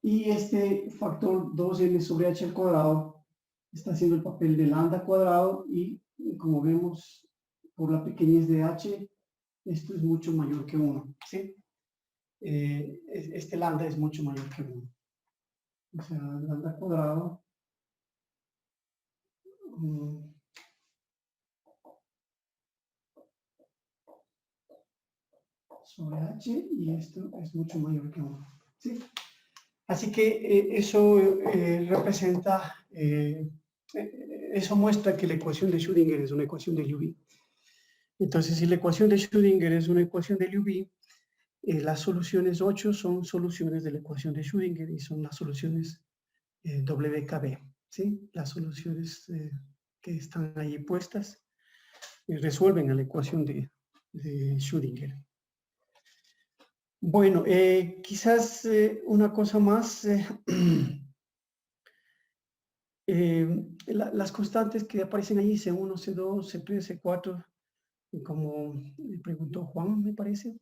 Y este factor 2m sobre h al cuadrado está haciendo el papel de lambda cuadrado y como vemos por la pequeñez de h, esto es mucho mayor que 1, ¿sí? Este lambda es mucho mayor que 1. O sea, lambda cuadrado sobre h y esto es mucho mayor que 1, ¿sí? Así que eso representa, eso muestra que la ecuación de Schrödinger es una ecuación de UV. Entonces, si la ecuación de Schrödinger es una ecuación de UV, las soluciones 8 son soluciones de la ecuación de Schrödinger y son las soluciones WKB, ¿sí? Las soluciones que están ahí puestas resuelven a la ecuación de Schrödinger. Bueno, quizás una cosa más, las constantes que aparecen ahí, C1, C2, C3, C4, como me preguntó Juan, me parece,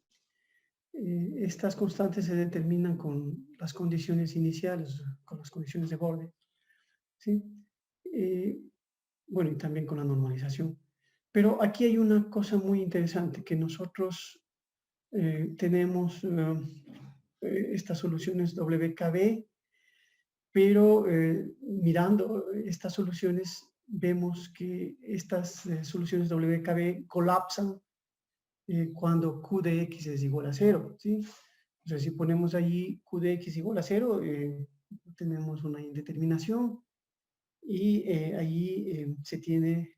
estas constantes se determinan con las condiciones iniciales, con las condiciones de borde, ¿sí? Bueno, y también con la normalización. Pero aquí hay una cosa muy interesante, que nosotros tenemos estas soluciones WKB, pero mirando estas soluciones vemos que estas soluciones WKB colapsan cuando Q de X es igual a 0, ¿sí? O sea, si ponemos allí Q de X igual a 0, tenemos una indeterminación y allí se tiene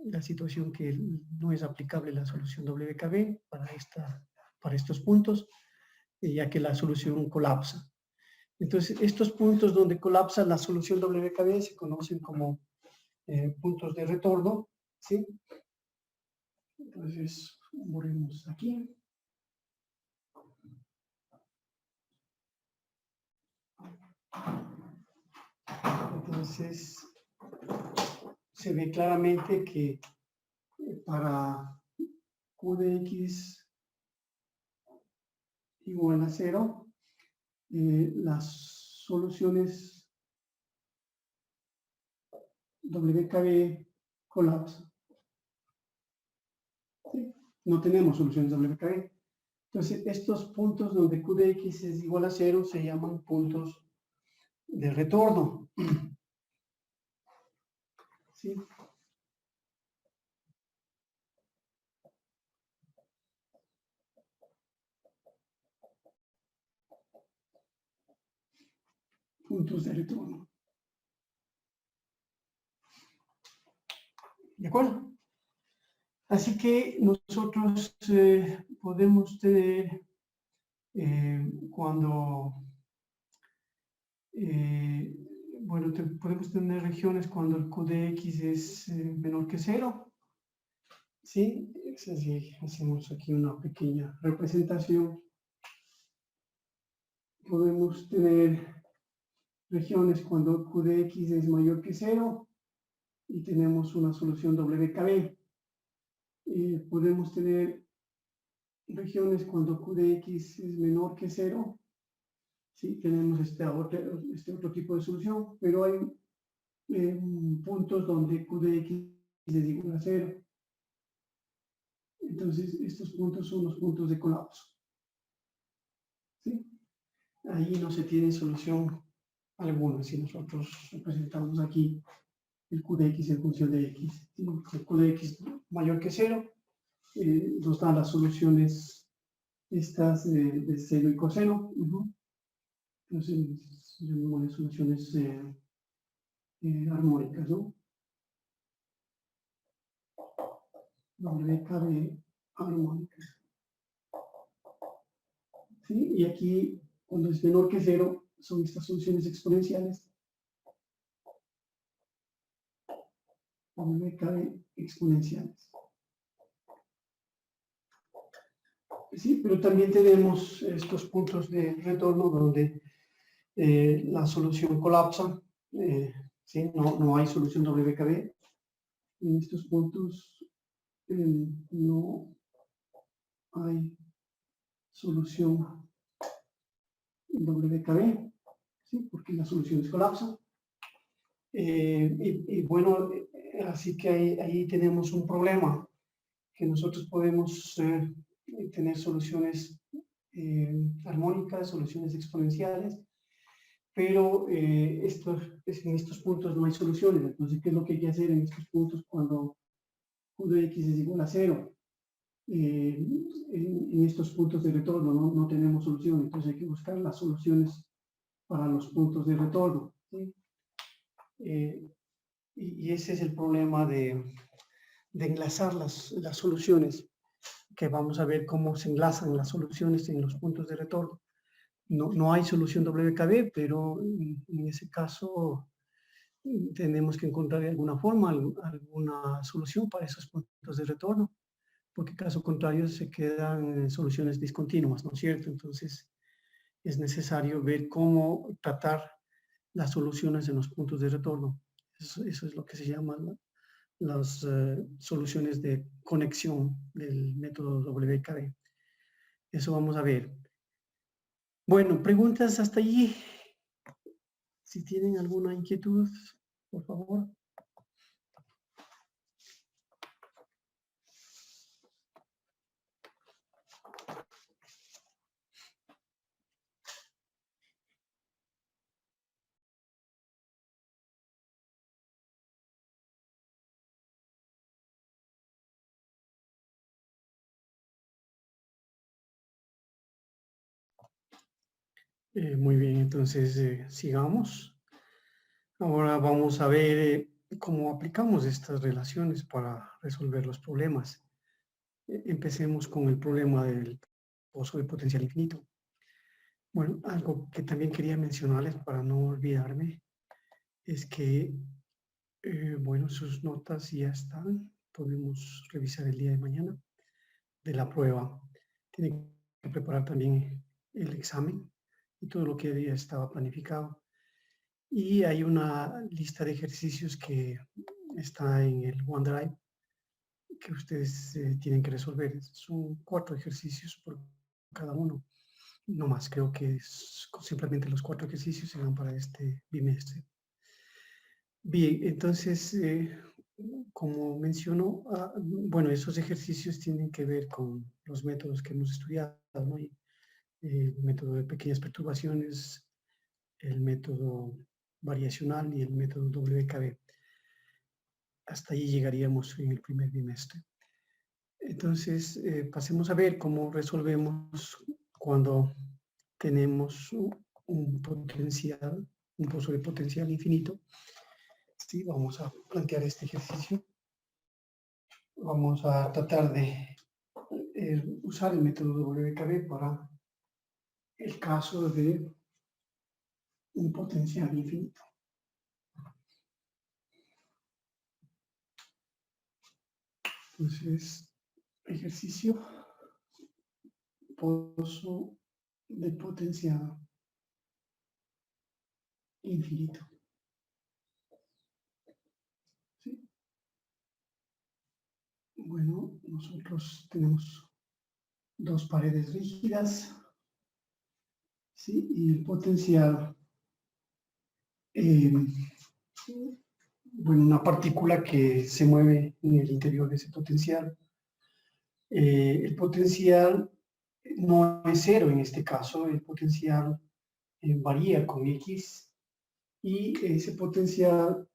la situación que no es aplicable la solución WKB para estos puntos, ya que la solución colapsa. Entonces, estos puntos donde colapsa la solución WKB se conocen como puntos de retorno, ¿sí? Entonces, borremos aquí. Entonces, se ve claramente que para Q de X igual a 0, las soluciones WKB colapsan. ¿Sí? No tenemos soluciones WKB. Entonces, estos puntos donde Q de X es igual a 0 se llaman puntos de retorno. ¿Sí? Puntos de retorno. ¿De acuerdo? Así que nosotros podemos tener, bueno, podemos tener regiones cuando el Q de X es menor que 0, Sí, es así, hacemos aquí una pequeña representación. Podemos tener regiones cuando Q de X es mayor que 0 y tenemos una solución WKB. Podemos tener regiones cuando Q de X es menor que 0. Sí, tenemos este otro tipo de solución, pero hay puntos donde Q de X es igual a 0. Entonces, estos puntos son los puntos de colapso. ¿Sí? Ahí no se tiene solución alguna. Si nosotros representamos aquí el Q de X en función de X, ¿sí? El Q de X mayor que 0, nos dan las soluciones estas de seno y coseno. Entonces, llamamos soluciones armónicas, ¿no? WKB armónicas. ¿Sí? Y aquí, cuando es menor que 0, son estas funciones exponenciales. WKB exponenciales. Sí, pero también tenemos estos puntos de retorno donde la solución colapsa. ¿Sí? No hay solución WKB. En estos puntos no hay solución WKB, ¿sí? Porque las soluciones colapsan. Y bueno, así que ahí tenemos un problema, que nosotros podemos tener soluciones armónicas, soluciones exponenciales, pero en estos puntos no hay soluciones. Entonces, ¿qué es lo que hay que hacer en estos puntos cuando Q de X es igual a 0? En estos puntos de retorno no tenemos solución, entonces hay que buscar las soluciones para los puntos de retorno, ¿sí? Y ese es el problema de enlazar las soluciones, que vamos a ver cómo se enlazan las soluciones en los puntos de retorno. No hay solución WKB, pero en ese caso tenemos que encontrar alguna forma, alguna solución para esos puntos de retorno, porque caso contrario se quedan soluciones discontinuas, ¿no es cierto? Entonces es necesario ver cómo tratar las soluciones en los puntos de retorno. Eso es lo que se llama las soluciones de conexión del método WKB. Eso vamos a ver. Bueno, preguntas hasta allí. Si tienen alguna inquietud, por favor. Muy bien, entonces sigamos. Ahora vamos a ver cómo aplicamos estas relaciones para resolver los problemas. Empecemos con el problema del pozo de potencial infinito. Bueno, algo que también quería mencionarles para no olvidarme es que, bueno, sus notas ya están. Podemos revisar el día de mañana de la prueba. Tienen que preparar también el examen y todo lo que ya estaba planificado. Y hay una lista de ejercicios que está en el OneDrive que ustedes tienen que resolver. Son 4 ejercicios por cada uno. No más, creo que simplemente los 4 ejercicios serán para este bimestre. Bien, entonces, como mencionó, bueno, esos ejercicios tienen que ver con los métodos que hemos estudiado, ¿no? El método de pequeñas perturbaciones, el método variacional y el método WKB. Hasta ahí llegaríamos en el primer bimestre. Entonces, pasemos a ver cómo resolvemos cuando tenemos un potencial, un pozo de potencial infinito. Sí, vamos a plantear este ejercicio. Vamos a tratar de usar el método WKB para el caso de un potencial infinito. Entonces, ejercicio, pozo de potencial infinito. ¿Sí? Bueno, nosotros tenemos dos paredes rígidas, ¿sí? Y el potencial, bueno, una partícula que se mueve en el interior de ese potencial. El potencial no es cero en este caso, el potencial varía con X y ese potencial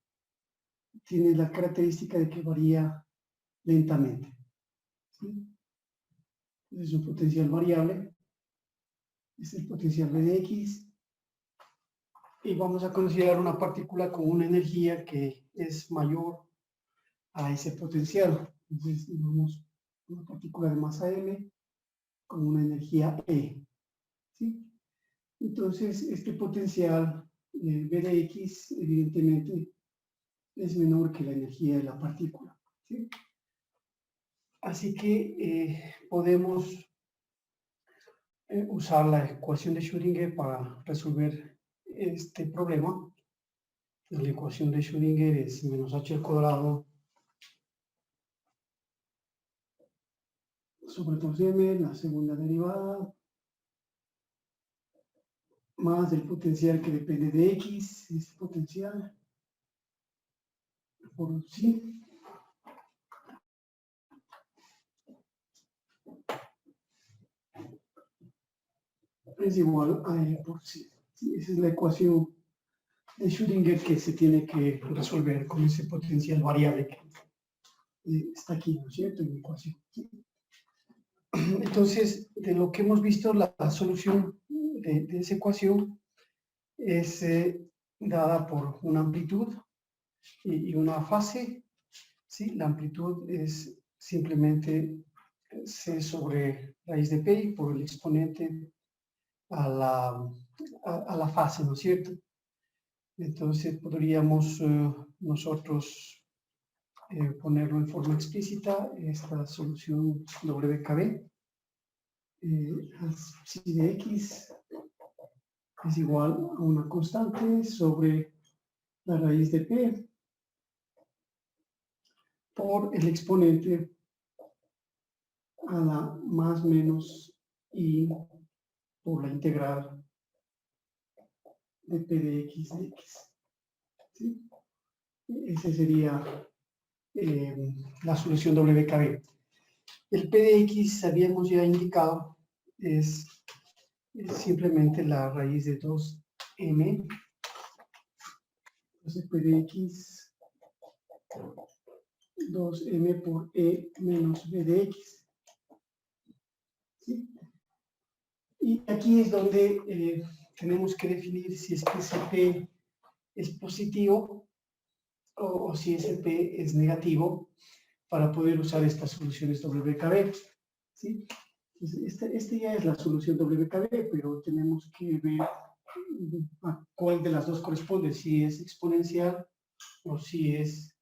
tiene la característica de que varía lentamente. ¿Sí? Es un potencial variable, es el potencial V de X, y vamos a considerar una partícula con una energía que es mayor a ese potencial. Entonces, tenemos una partícula de masa M con una energía E. ¿Sí? Entonces, este potencial V de X, evidentemente, es menor que la energía de la partícula. ¿Sí? Así que podemos usar la ecuación de Schrödinger para resolver este problema. La ecuación de Schrödinger es menos h al cuadrado sobre 2m, la segunda derivada, más el potencial que depende de x, este potencial, por sí, es igual a e por c. Sí, esa es la ecuación de Schrödinger que se tiene que resolver con ese potencial variable que está aquí, ¿no es cierto?, en la ecuación. ¿Sí? Entonces, de lo que hemos visto, la solución de esa ecuación es dada por una amplitud y una fase. ¿Sí? La amplitud es simplemente c sobre raíz de pi por el exponente a la fase, ¿no es cierto? Entonces podríamos nosotros ponerlo en forma explícita, esta solución WKB, psi de x es igual a una constante sobre la raíz de p por el exponente a la más menos i por la integral de p de x de x. ¿Sí? Esa sería la solución WKB. El p de x, habíamos ya indicado, es simplemente la raíz de 2m. Entonces p de x 2m por e menos b de x. ¿Sí? Y aquí es donde tenemos que definir si es que ese p es positivo o si ese p es negativo para poder usar estas soluciones WKB. ¿Sí? Este ya es la solución WKB, pero tenemos que ver a cuál de las dos corresponde, si es exponencial o si es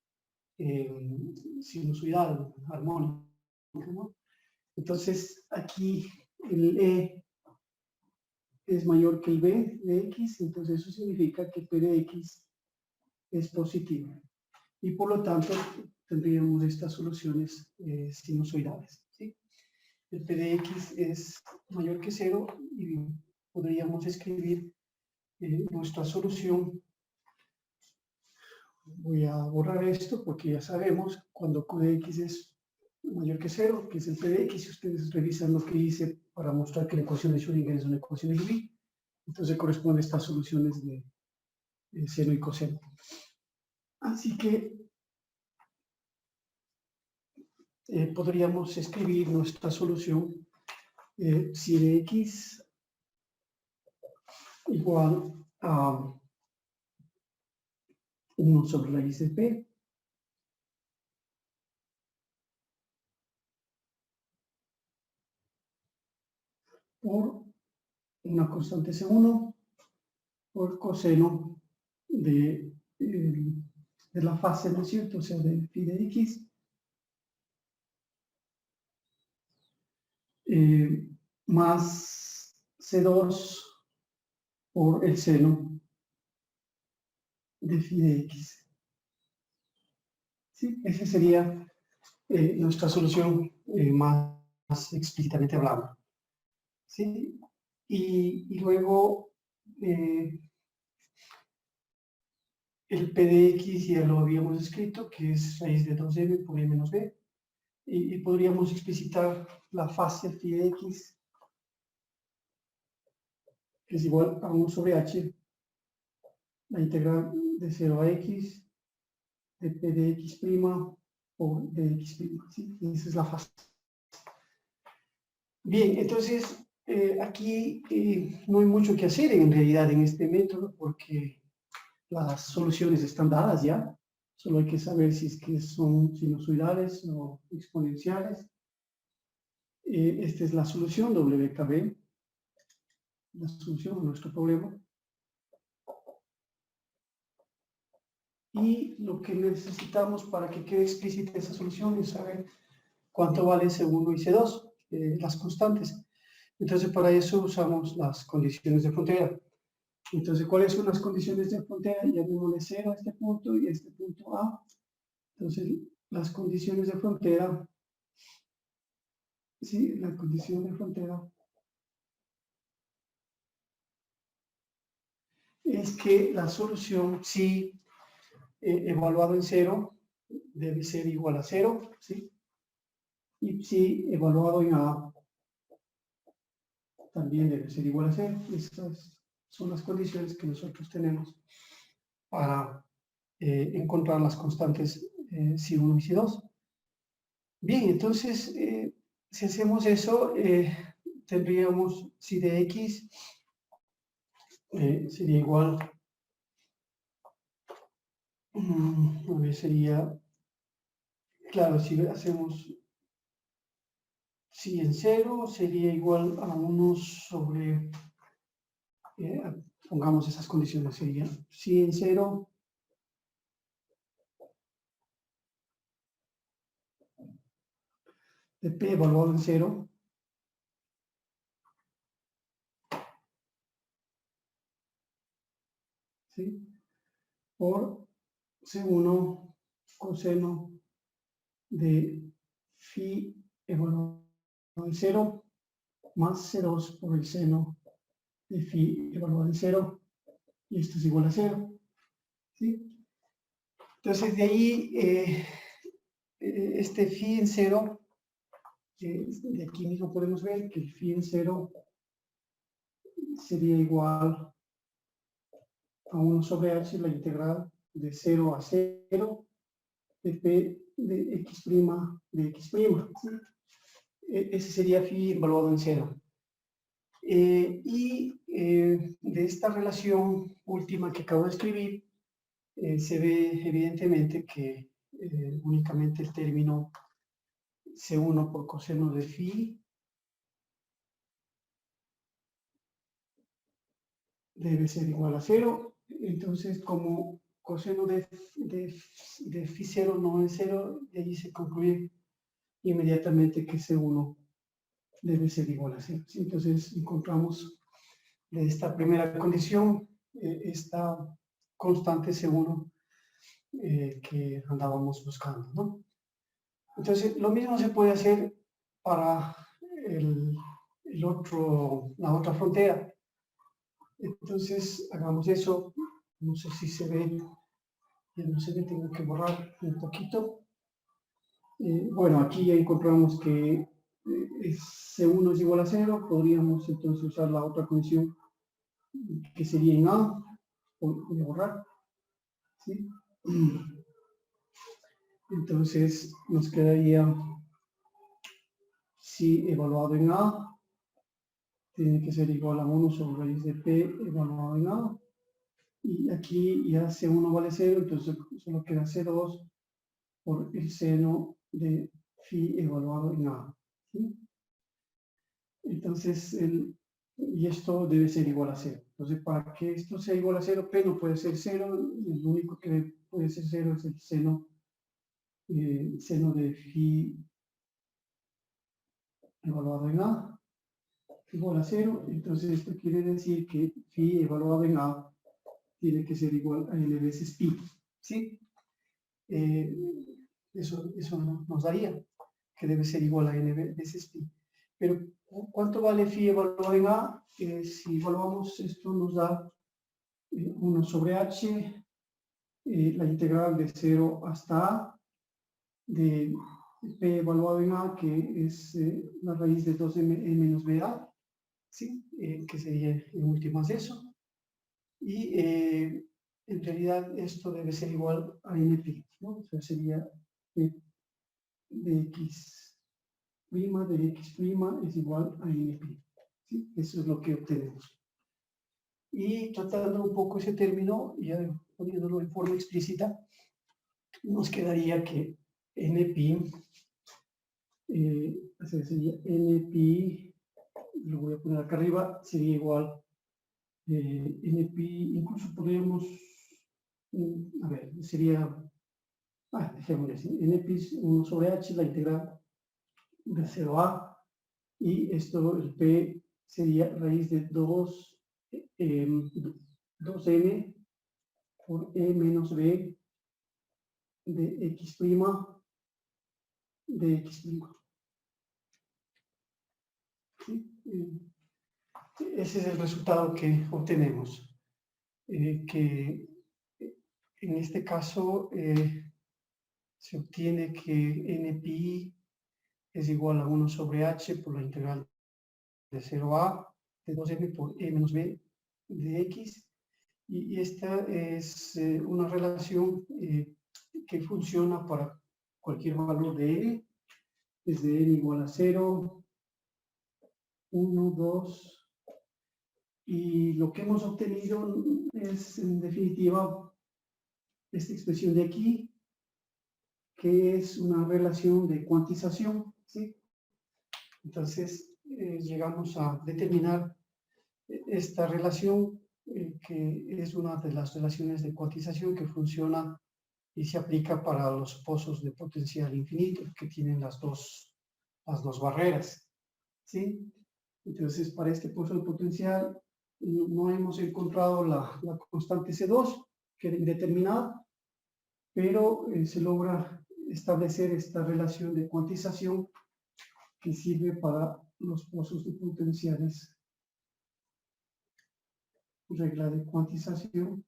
sinusoidal, armónico, ¿no? Entonces, aquí el E es mayor que el B de X, entonces eso significa que P de X es positivo. Y por lo tanto, tendríamos estas soluciones sinusoidales, ¿sí? El P de X es mayor que 0 y podríamos escribir nuestra solución. Voy a borrar esto porque ya sabemos cuando Q de X es mayor que 0, que es el P de X. Si ustedes revisan lo que hice para mostrar que la ecuación de Schrödinger es una ecuación de Lie, entonces corresponde a estas soluciones de seno y coseno. Así que podríamos escribir nuestra solución psi de X igual a 1 sobre raíz de P por una constante C1 por coseno de la fase, ¿no es cierto? O sea, de phi de X más C2 por el seno de phi de x. ¿Sí? Esa sería nuestra solución más explícitamente hablando. ¿Sí? Y luego el p de x ya lo habíamos escrito, que es raíz de 2m por e menos b. Y podríamos explicitar la fase phi de x, que es igual a 1 sobre h, la integral de 0 a x, de p de x' por dx'. ¿Sí? Esa es la fase. Bien, entonces aquí no hay mucho que hacer en realidad en este método porque las soluciones están dadas ya. Solo hay que saber si es que son sinusoidales o exponenciales. Esta es la solución WKB, la solución a nuestro problema. Y lo que necesitamos para que quede explícita esa solución es saber cuánto vale C1 y C2, las constantes. Entonces, para eso usamos las condiciones de frontera. Entonces, ¿cuáles son las condiciones de frontera? Llamémosle 0 a este punto y a este punto A. Entonces, las condiciones de frontera, sí, la condición de frontera es que la solución, si evaluado en 0, debe ser igual a 0, ¿sí? Y si evaluado en A, también debe ser igual a 0. Estas son las condiciones que nosotros tenemos para encontrar las constantes C1 y C2. Bien, entonces, si hacemos eso, tendríamos si de x sería igual, a ver, sería, claro, si hacemos si en 0 sería igual a 1 sobre, pongamos esas condiciones, sería si en 0 de p evaluado en 0, ¿sí? Por C1 coseno de phi evaluado en 0 más C2 por el seno de phi evaluado en 0, y esto es igual a 0, ¿sí? Entonces de ahí este phi en 0, de aquí mismo podemos ver que el phi en 0 sería igual a 1 sobre h, la integral de 0 a 0 de p de x' de x'. ¿Sí? Ese sería phi evaluado en 0. De esta relación última que acabo de escribir, se ve evidentemente que únicamente el término C1 por coseno de phi debe ser igual a 0. Entonces, como coseno de phi 0 no es 0, de ahí se concluye inmediatamente que C1 debe ser igual a 0. ¿Sí? Entonces, encontramos de esta primera condición esta constante C1 que andábamos buscando, ¿no? Entonces, lo mismo se puede hacer para la otra frontera. Entonces, hagamos eso. No sé si se ve, ya no se ve, tengo que borrar un poquito. Bueno, aquí ya encontramos que C1 es igual a 0. Podríamos entonces usar la otra condición que sería en A. Voy a borrar. ¿Sí? Entonces, nos quedaría si evaluado en A tiene que ser igual a 1 sobre raíz de P evaluado en A. Y aquí ya C1 vale 0, entonces solo queda C2 por el seno de phi evaluado en A. ¿Sí? Entonces, y esto debe ser igual a 0. Entonces, para que esto sea igual a 0, P no puede ser 0, el único que puede ser 0 es el seno de phi evaluado en A igual a 0, entonces esto quiere decir que phi evaluado en A tiene que ser igual a n veces pi, ¿sí? Eso nos daría que debe ser igual a n veces pi. Pero, ¿cuánto vale phi evaluado en A? Si evaluamos esto nos da 1 sobre h, la integral de 0 hasta A, de p evaluado en A, que es la raíz de 2m menos ba, ¿sí? Que sería en últimas eso. Y en realidad esto debe ser igual a np, ¿no? O sea, sería de x prima de x prima es igual a np, ¿sí? Eso es lo que obtenemos. Y tratando un poco ese término, ya poniéndolo en forma explícita, nos quedaría que np, sería np, lo voy a poner acá arriba, sería igual np, incluso podríamos, a ver, sería, dejémoslo así, np es 1 sobre h, la integral de 0 a, y esto, el p, sería raíz de 2m por e menos b de x prima de x prima. ¿Sí? Ese es el resultado que obtenemos, que en este caso se obtiene que npi es igual a 1 sobre h por la integral de 0 a de 2m por e menos b de x, y esta es una relación que funciona para cualquier valor de n, desde n igual a 0, 1, 2, y lo que hemos obtenido es en definitiva esta expresión de aquí, que es una relación de cuantización, ¿sí? Entonces llegamos a determinar esta relación, que es una de las relaciones de cuantización que funciona y se aplica para los pozos de potencial infinito que tienen las dos barreras, ¿sí? Entonces, para este pozo de potencial no hemos encontrado la constante C2, que era indeterminada, pero se logra establecer esta relación de cuantización que sirve para los pozos de potenciales. Regla de cuantización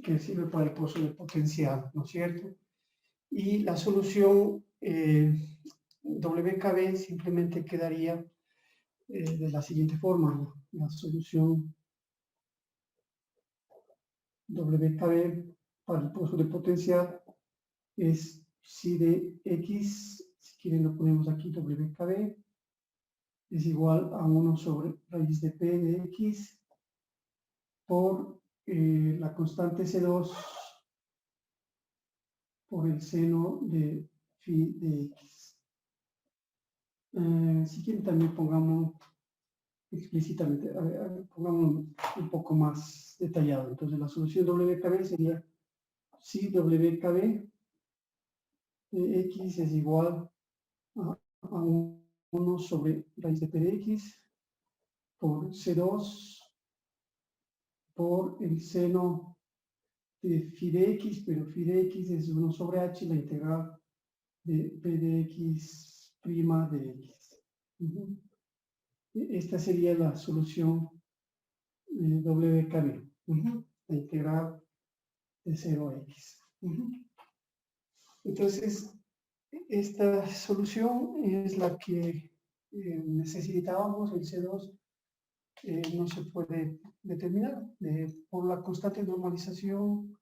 que sirve para el pozo de potencial, ¿no es cierto? Y la solución WKB simplemente quedaría de la siguiente forma, ¿no? La solución WKB para el pozo de potencial es psi de x, si quieren lo ponemos aquí, WKB es igual a 1 sobre raíz de p de x por la constante C2 por el seno de phi de x. Si quieren también pongamos explícitamente, pongamos un poco más detallado. Entonces la solución WKB sería si WKB de x es igual a 1 sobre raíz de p de x por C2 por el seno de phi de x, pero phi de x es 1 sobre h, la integral de p de x prima de x. Esta sería la solución WKB, la integral de 0 a x. Entonces, esta solución es la que necesitábamos, el C2 no se puede determinar por la constante normalización.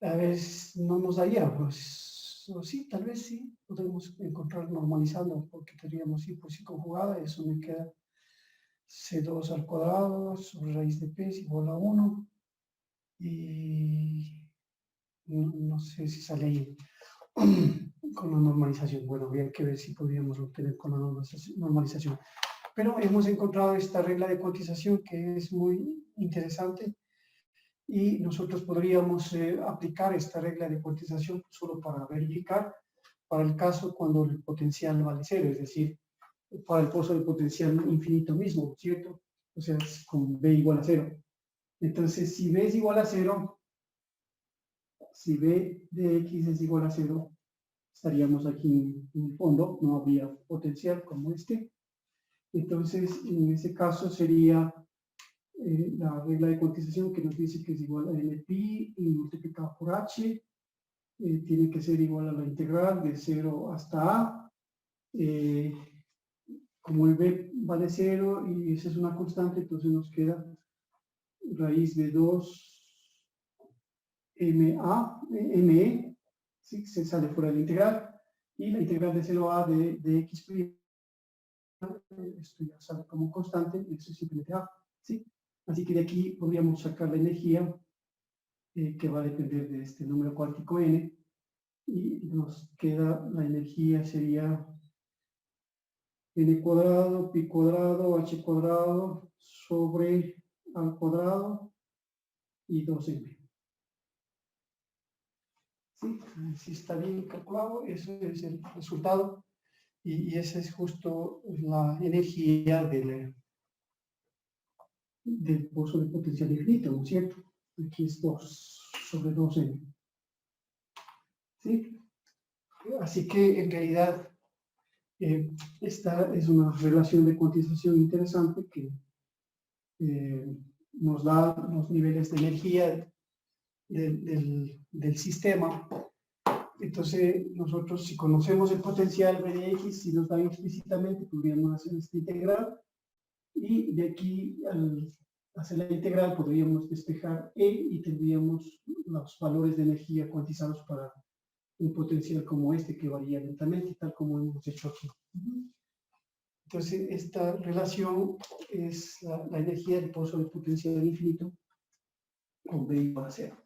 A veces no nos daría, pues, o sí, tal vez sí, podemos encontrar normalizando, porque tendríamos y por sí conjugada, eso me queda C2 al cuadrado sobre raíz de P es igual a 1, y no sé si sale ahí con la normalización. Bueno, habría que ver si podríamos obtener con la normalización. Pero hemos encontrado esta regla de cuantización que es muy interesante, y nosotros podríamos aplicar esta regla de cuantización solo para verificar para el caso cuando el potencial vale cero, es decir, para el pozo de potencial infinito mismo, ¿cierto? O sea, es con B igual a cero. Entonces, si B es igual a cero, si B de X es igual a cero, estaríamos aquí en el fondo, no habría potencial como este. Entonces, en ese caso sería la regla de cuantización que nos dice que es igual a NPi y multiplicado por H, tiene que ser igual a la integral de 0 hasta A. Como el B vale 0 y esa es una constante, entonces nos queda raíz de 2 ME, ¿sí? Se sale fuera de la integral, y la integral de 0 a de X', esto ya sale como constante, y eso es simplemente A, ¿sí? Así que de aquí podríamos sacar la energía que va a depender de este número cuántico n, y nos queda, la energía sería n cuadrado, pi cuadrado, h cuadrado, sobre al cuadrado, y 2m. ¿Sí? Si está bien calculado, ese es el resultado, y esa es justo la energía del pozo de potencial infinito, ¿no es cierto? Aquí es 2 sobre 2m. ¿Sí? Así que en realidad esta es una relación de cuantización interesante que nos da los niveles de energía del sistema. Entonces nosotros, si conocemos el potencial B de X, si nos dan explícitamente, podríamos hacer esta integral, y de aquí al hacer la integral podríamos despejar E y tendríamos los valores de energía cuantizados para un potencial como este que varía lentamente, tal como hemos hecho aquí. Entonces, esta relación es la energía del pozo de potencial infinito con B igual a 0.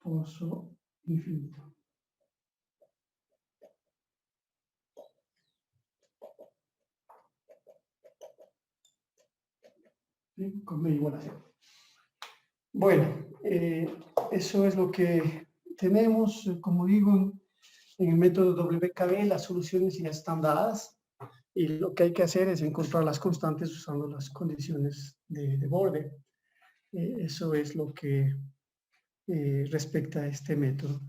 Pozo infinito. ¿Sí? Con B igual a 0. Bueno, eso es lo que tenemos, como digo, en el método WKB. Las soluciones ya están dadas, y lo que hay que hacer es encontrar las constantes usando las condiciones de borde. Eso es lo que respecta a este método.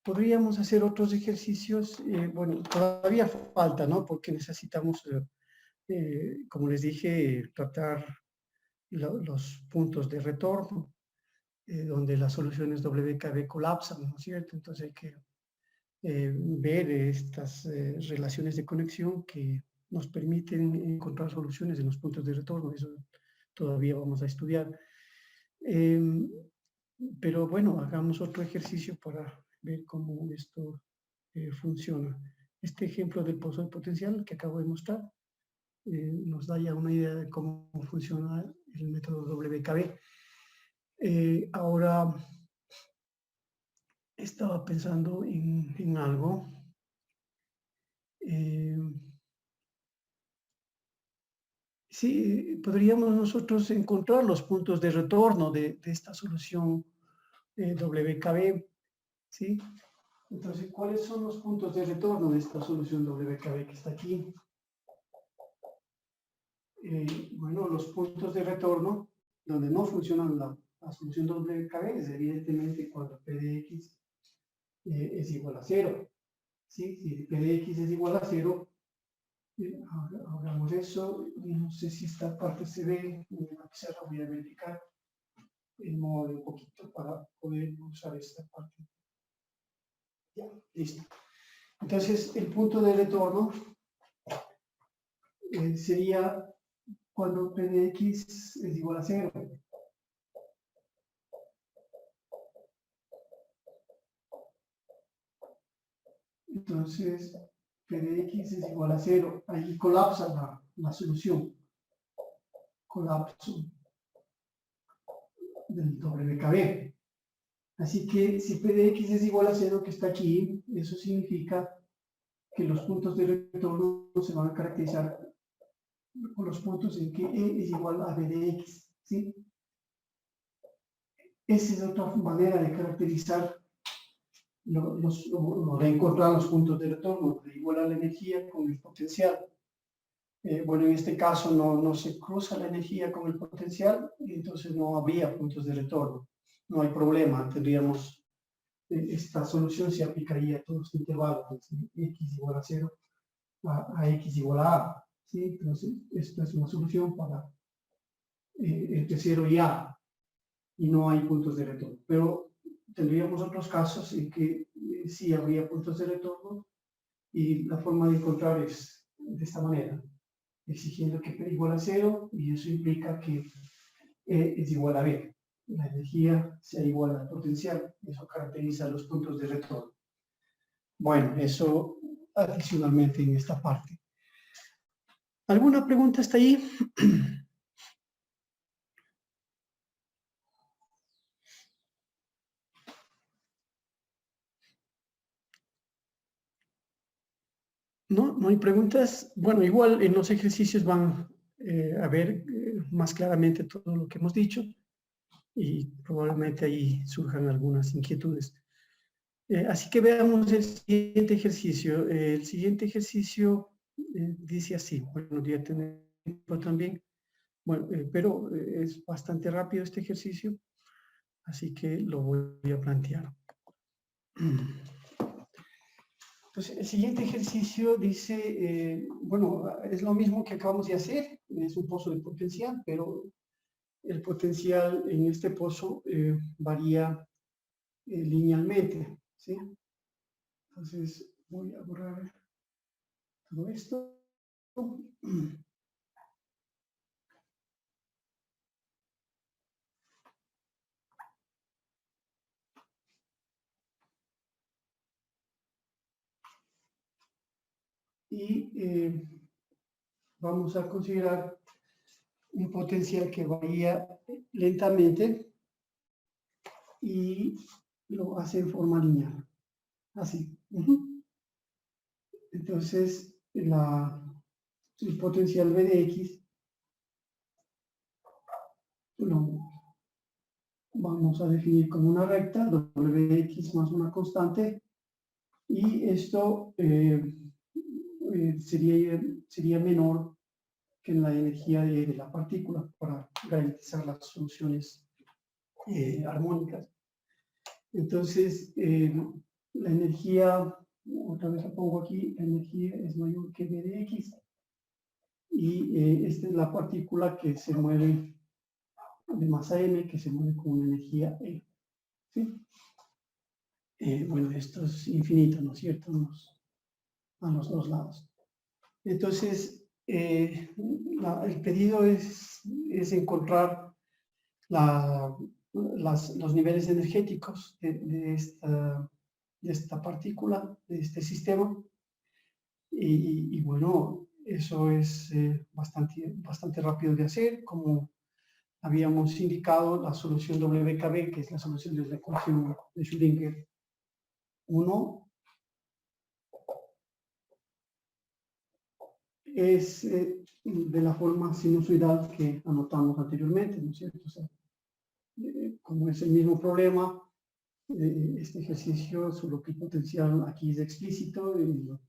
Podríamos hacer otros ejercicios, bueno, todavía falta, ¿no? Porque necesitamos, como les dije, tratar los puntos de retorno, donde las soluciones WKB colapsan, ¿no es cierto? Entonces hay que ver estas relaciones de conexión que nos permiten encontrar soluciones en los puntos de retorno. Eso todavía vamos a estudiar. Pero bueno, hagamos otro ejercicio para ver cómo esto funciona. Este ejemplo del pozo de potencial que acabo de mostrar nos da ya una idea de cómo funciona el método WKB. Ahora estaba pensando en algo. Sí, podríamos nosotros encontrar los puntos de retorno de esta solución WKB, ¿sí? Entonces, ¿cuáles son los puntos de retorno de esta solución WKB que está aquí? Bueno, los puntos de retorno donde no funciona la solución WKB es evidentemente cuando P de X es igual a 0. ¿Sí? Si P de X es igual a 0, hagamos eso. No sé si esta parte se ve, en la pizarra voy a verificar el modo de un poquito para poder usar esta parte. Ya, listo. Entonces, el punto de retorno sería cuando P de X es igual a 0. Entonces, P de X es igual a 0. Ahí colapsa la solución. Colapso del WKB. Así que si P de X es igual a 0, que está aquí, eso significa que los puntos de retorno se van a caracterizar por los puntos en que E es igual a B de X. ¿Sí? Esa es otra manera de caracterizar de encontrar los puntos de retorno, de igualar la energía con el potencial. Bueno, en este caso no se cruza la energía con el potencial y entonces no habría puntos de retorno. No hay problema, tendríamos esta solución se aplicaría a todos los intervalos, desde x igual a 0 a x igual a a. ¿Sí? Entonces, esta es una solución para entre 0 y a, y no hay puntos de retorno. Pero tendríamos otros casos en que sí habría puntos de retorno y la forma de encontrar es de esta manera, exigiendo que P igual a 0 y eso implica que E es igual a B. La energía sea igual al potencial, eso caracteriza los puntos de retorno. Bueno, eso adicionalmente en esta parte. ¿Alguna pregunta hasta ahí? No hay preguntas. Bueno, igual en los ejercicios van a ver más claramente todo lo que hemos dicho y probablemente ahí surjan algunas inquietudes. Así que veamos el siguiente ejercicio. El siguiente ejercicio dice así. Bueno, ya tenemos tiempo también. Bueno, pero es bastante rápido este ejercicio, así que lo voy a plantear. Entonces, el siguiente ejercicio dice, bueno, es lo mismo que acabamos de hacer, es un pozo de potencial, pero el potencial en este pozo varía linealmente, ¿sí? Entonces, voy a borrar todo esto. Y vamos a considerar un potencial que varía lentamente y lo hace en forma lineal, así. Entonces, el potencial V de X lo vamos a definir como una recta, Wx más una constante, y esto sería menor que en la energía de la partícula para garantizar las soluciones armónicas. Entonces, la energía, otra vez la pongo aquí, la energía es mayor que V de X, y esta es la partícula que se mueve de masa m, que se mueve con una energía E. ¿Sí? Bueno, esto es infinito, ¿no es cierto? A los dos lados. Entonces, el pedido es encontrar los niveles energéticos de esta partícula, de este sistema. Y bueno, eso es bastante rápido de hacer. Como habíamos indicado, la solución WKB, que es la solución de la ecuación de Schrödinger 1, es de la forma sinusoidal que anotamos anteriormente, ¿no es cierto? O sea, como es el mismo problema, este ejercicio, solo que el potencial aquí es explícito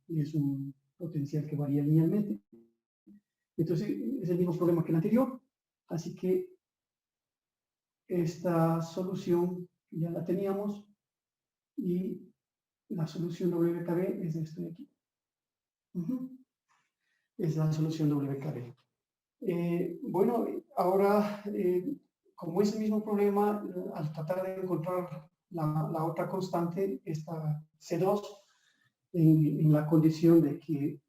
y es un potencial que varía linealmente. Entonces, es el mismo problema que el anterior, así que esta solución ya la teníamos y la solución WKB es esto de aquí. Es la solución WKB. Bueno, ahora, como es el mismo problema, al tratar de encontrar la otra constante, esta C2, en la condición de que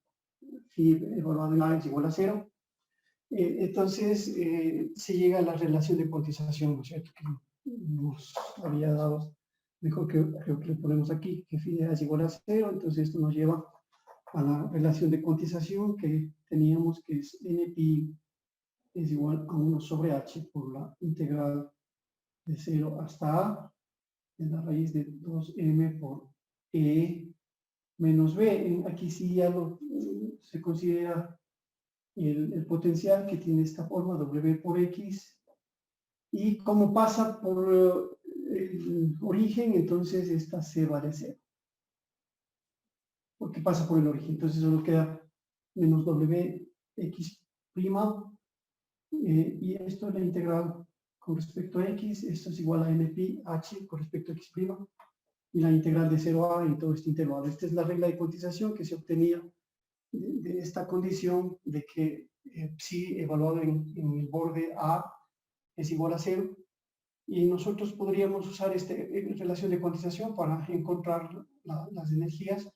phi evaluado en A es igual a 0, entonces se llega a la relación de cuantización, ¿no es cierto? Que nos había dado, mejor que creo que lo ponemos aquí, que phi de A es igual a 0, entonces esto nos lleva a la relación de cuantización que teníamos, que es npi es igual a 1 sobre h por la integral de 0 hasta a en la raíz de 2m por e menos b. Aquí sí ya se considera el potencial que tiene esta forma w por x, y como pasa por el origen, entonces esta C vale 0. Porque pasa por el origen. Entonces solo queda menos Wx', y esto es la integral con respecto a x, esto es igual a mpi h con respecto a x', y la integral de 0 a en todo este intervalo. Esta es la regla de cuantización que se obtenía de esta condición de que psi evaluado en el borde A es igual a 0, y nosotros podríamos usar esta relación de cuantización para encontrar las energías,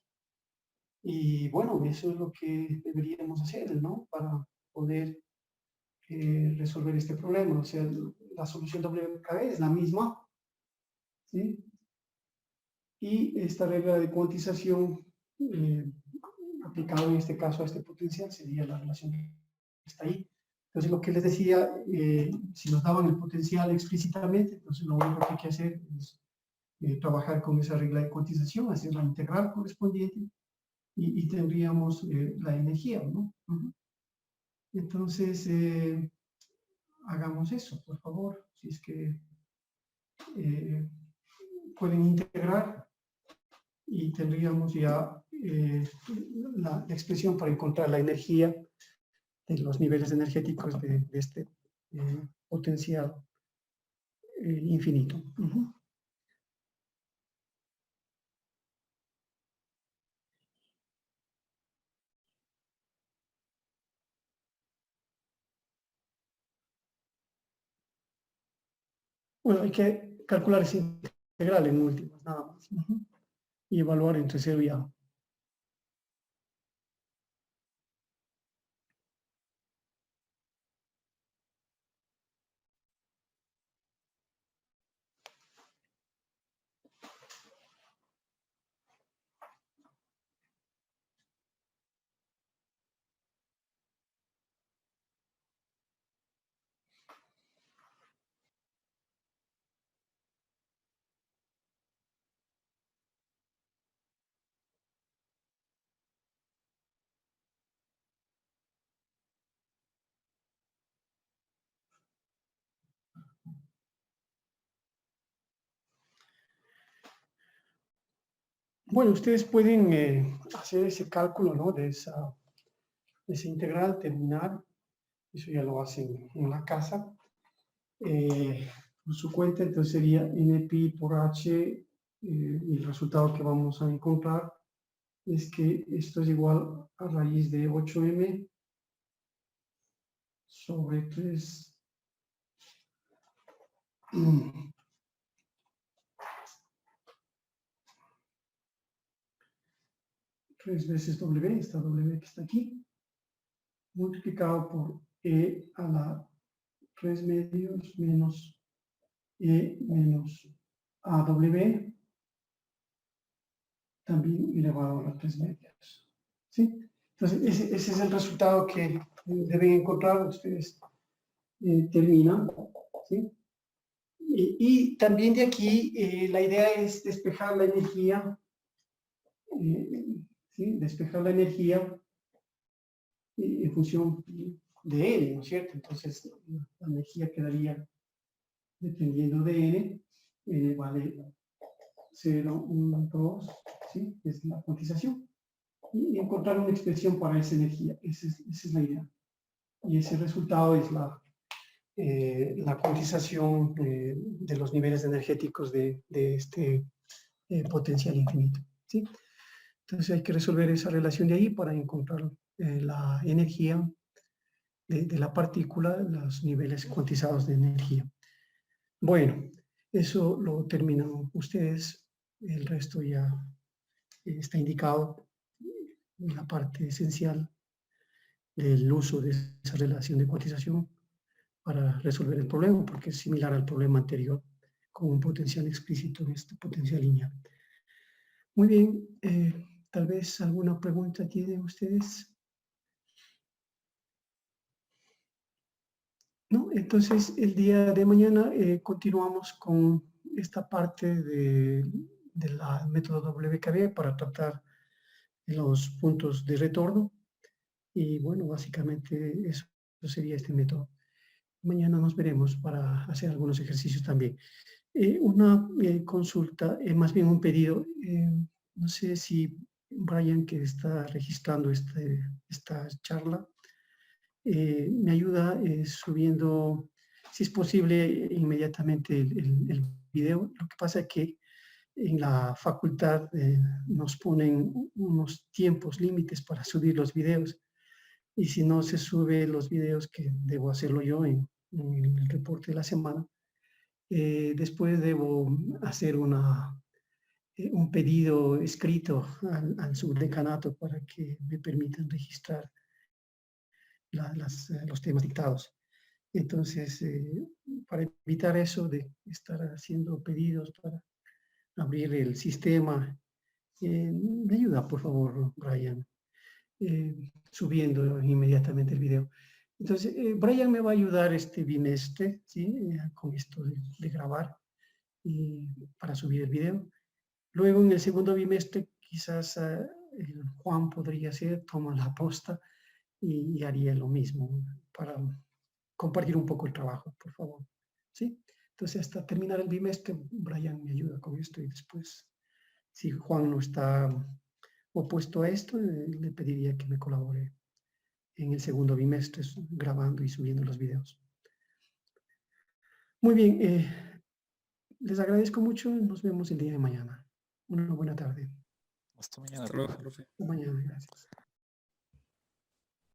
y bueno, eso es lo que deberíamos hacer, ¿no? Para poder resolver este problema. O sea, la solución WKB es la misma, ¿sí? Y esta regla de cuantización aplicado en este caso a este potencial sería la relación que está ahí. Entonces, lo que les decía, si nos daban el potencial explícitamente, entonces lo único que hay que hacer es trabajar con esa regla de cuantización, hacer la integral correspondiente, y tendríamos la energía, ¿no? Entonces, hagamos eso, por favor, si es que pueden integrar, y tendríamos ya la expresión para encontrar la energía de los niveles energéticos de este potencial infinito. Bueno, hay que calcular esa integral en últimas, nada más. Y evaluar entre 0 y A. Bueno, ustedes pueden hacer ese cálculo, ¿no? de esa integral, terminar. Eso ya lo hacen en la casa. Por su cuenta, entonces sería npi por h, y el resultado que vamos a encontrar es que esto es igual a raíz de 8m sobre 3. 3 veces W, esta W que está aquí, multiplicado por E a la 3 medios menos E menos AW, también elevado a la 3 medios. ¿Sí? Entonces, ese es el resultado que deben encontrar. Ustedes terminan. ¿Sí? Y también de aquí, la idea es despejar la energía. ¿Sí? Despejar la energía en función de N, ¿no es cierto? Entonces, la energía quedaría dependiendo de N, N vale 0, 1, 2, ¿sí? Es la cuantización. Y encontrar una expresión para esa energía, esa es la idea. Y ese resultado es la cuantización de los niveles energéticos de este potencial infinito, ¿sí? Entonces hay que resolver esa relación de ahí para encontrar la energía de la partícula, los niveles cuantizados de energía. Bueno, eso lo terminan ustedes, el resto ya está indicado en la parte esencial del uso de esa relación de cuantización para resolver el problema, porque es similar al problema anterior, con un potencial explícito en este potencial lineal. Muy bien, tal vez alguna pregunta tienen ustedes. ¿No? Entonces, el día de mañana continuamos con esta parte del método WKB para tratar los puntos de retorno. Y bueno, básicamente eso sería este método. Mañana nos veremos para hacer algunos ejercicios también. Una consulta, más bien un pedido. No sé si Brian, que está registrando esta charla, me ayuda subiendo, si es posible, inmediatamente el video. Lo que pasa es que en la facultad nos ponen unos tiempos límites para subir los videos. Y si no se sube los videos, que debo hacerlo yo en el reporte de la semana, después debo hacer un pedido escrito al subdecanato para que me permitan registrar los temas dictados. Entonces, para evitar eso de estar haciendo pedidos para abrir el sistema, me ayuda, por favor, Brian, subiendo inmediatamente el video. Entonces, Brian me va a ayudar este bimestre, ¿sí? Con esto de grabar y para subir el video. Luego, en el segundo bimestre, quizás Juan podría ser, toma la posta y haría lo mismo para compartir un poco el trabajo, por favor. ¿Sí? Entonces, hasta terminar el bimestre, Brian me ayuda con esto y después, si Juan no está opuesto a esto, le pediría que me colabore en el segundo bimestre grabando y subiendo los videos. Muy bien, les agradezco mucho. Nos vemos el día de mañana. Una buena tarde. Hasta mañana, Hasta luego, profe. profe. Hasta mañana, gracias.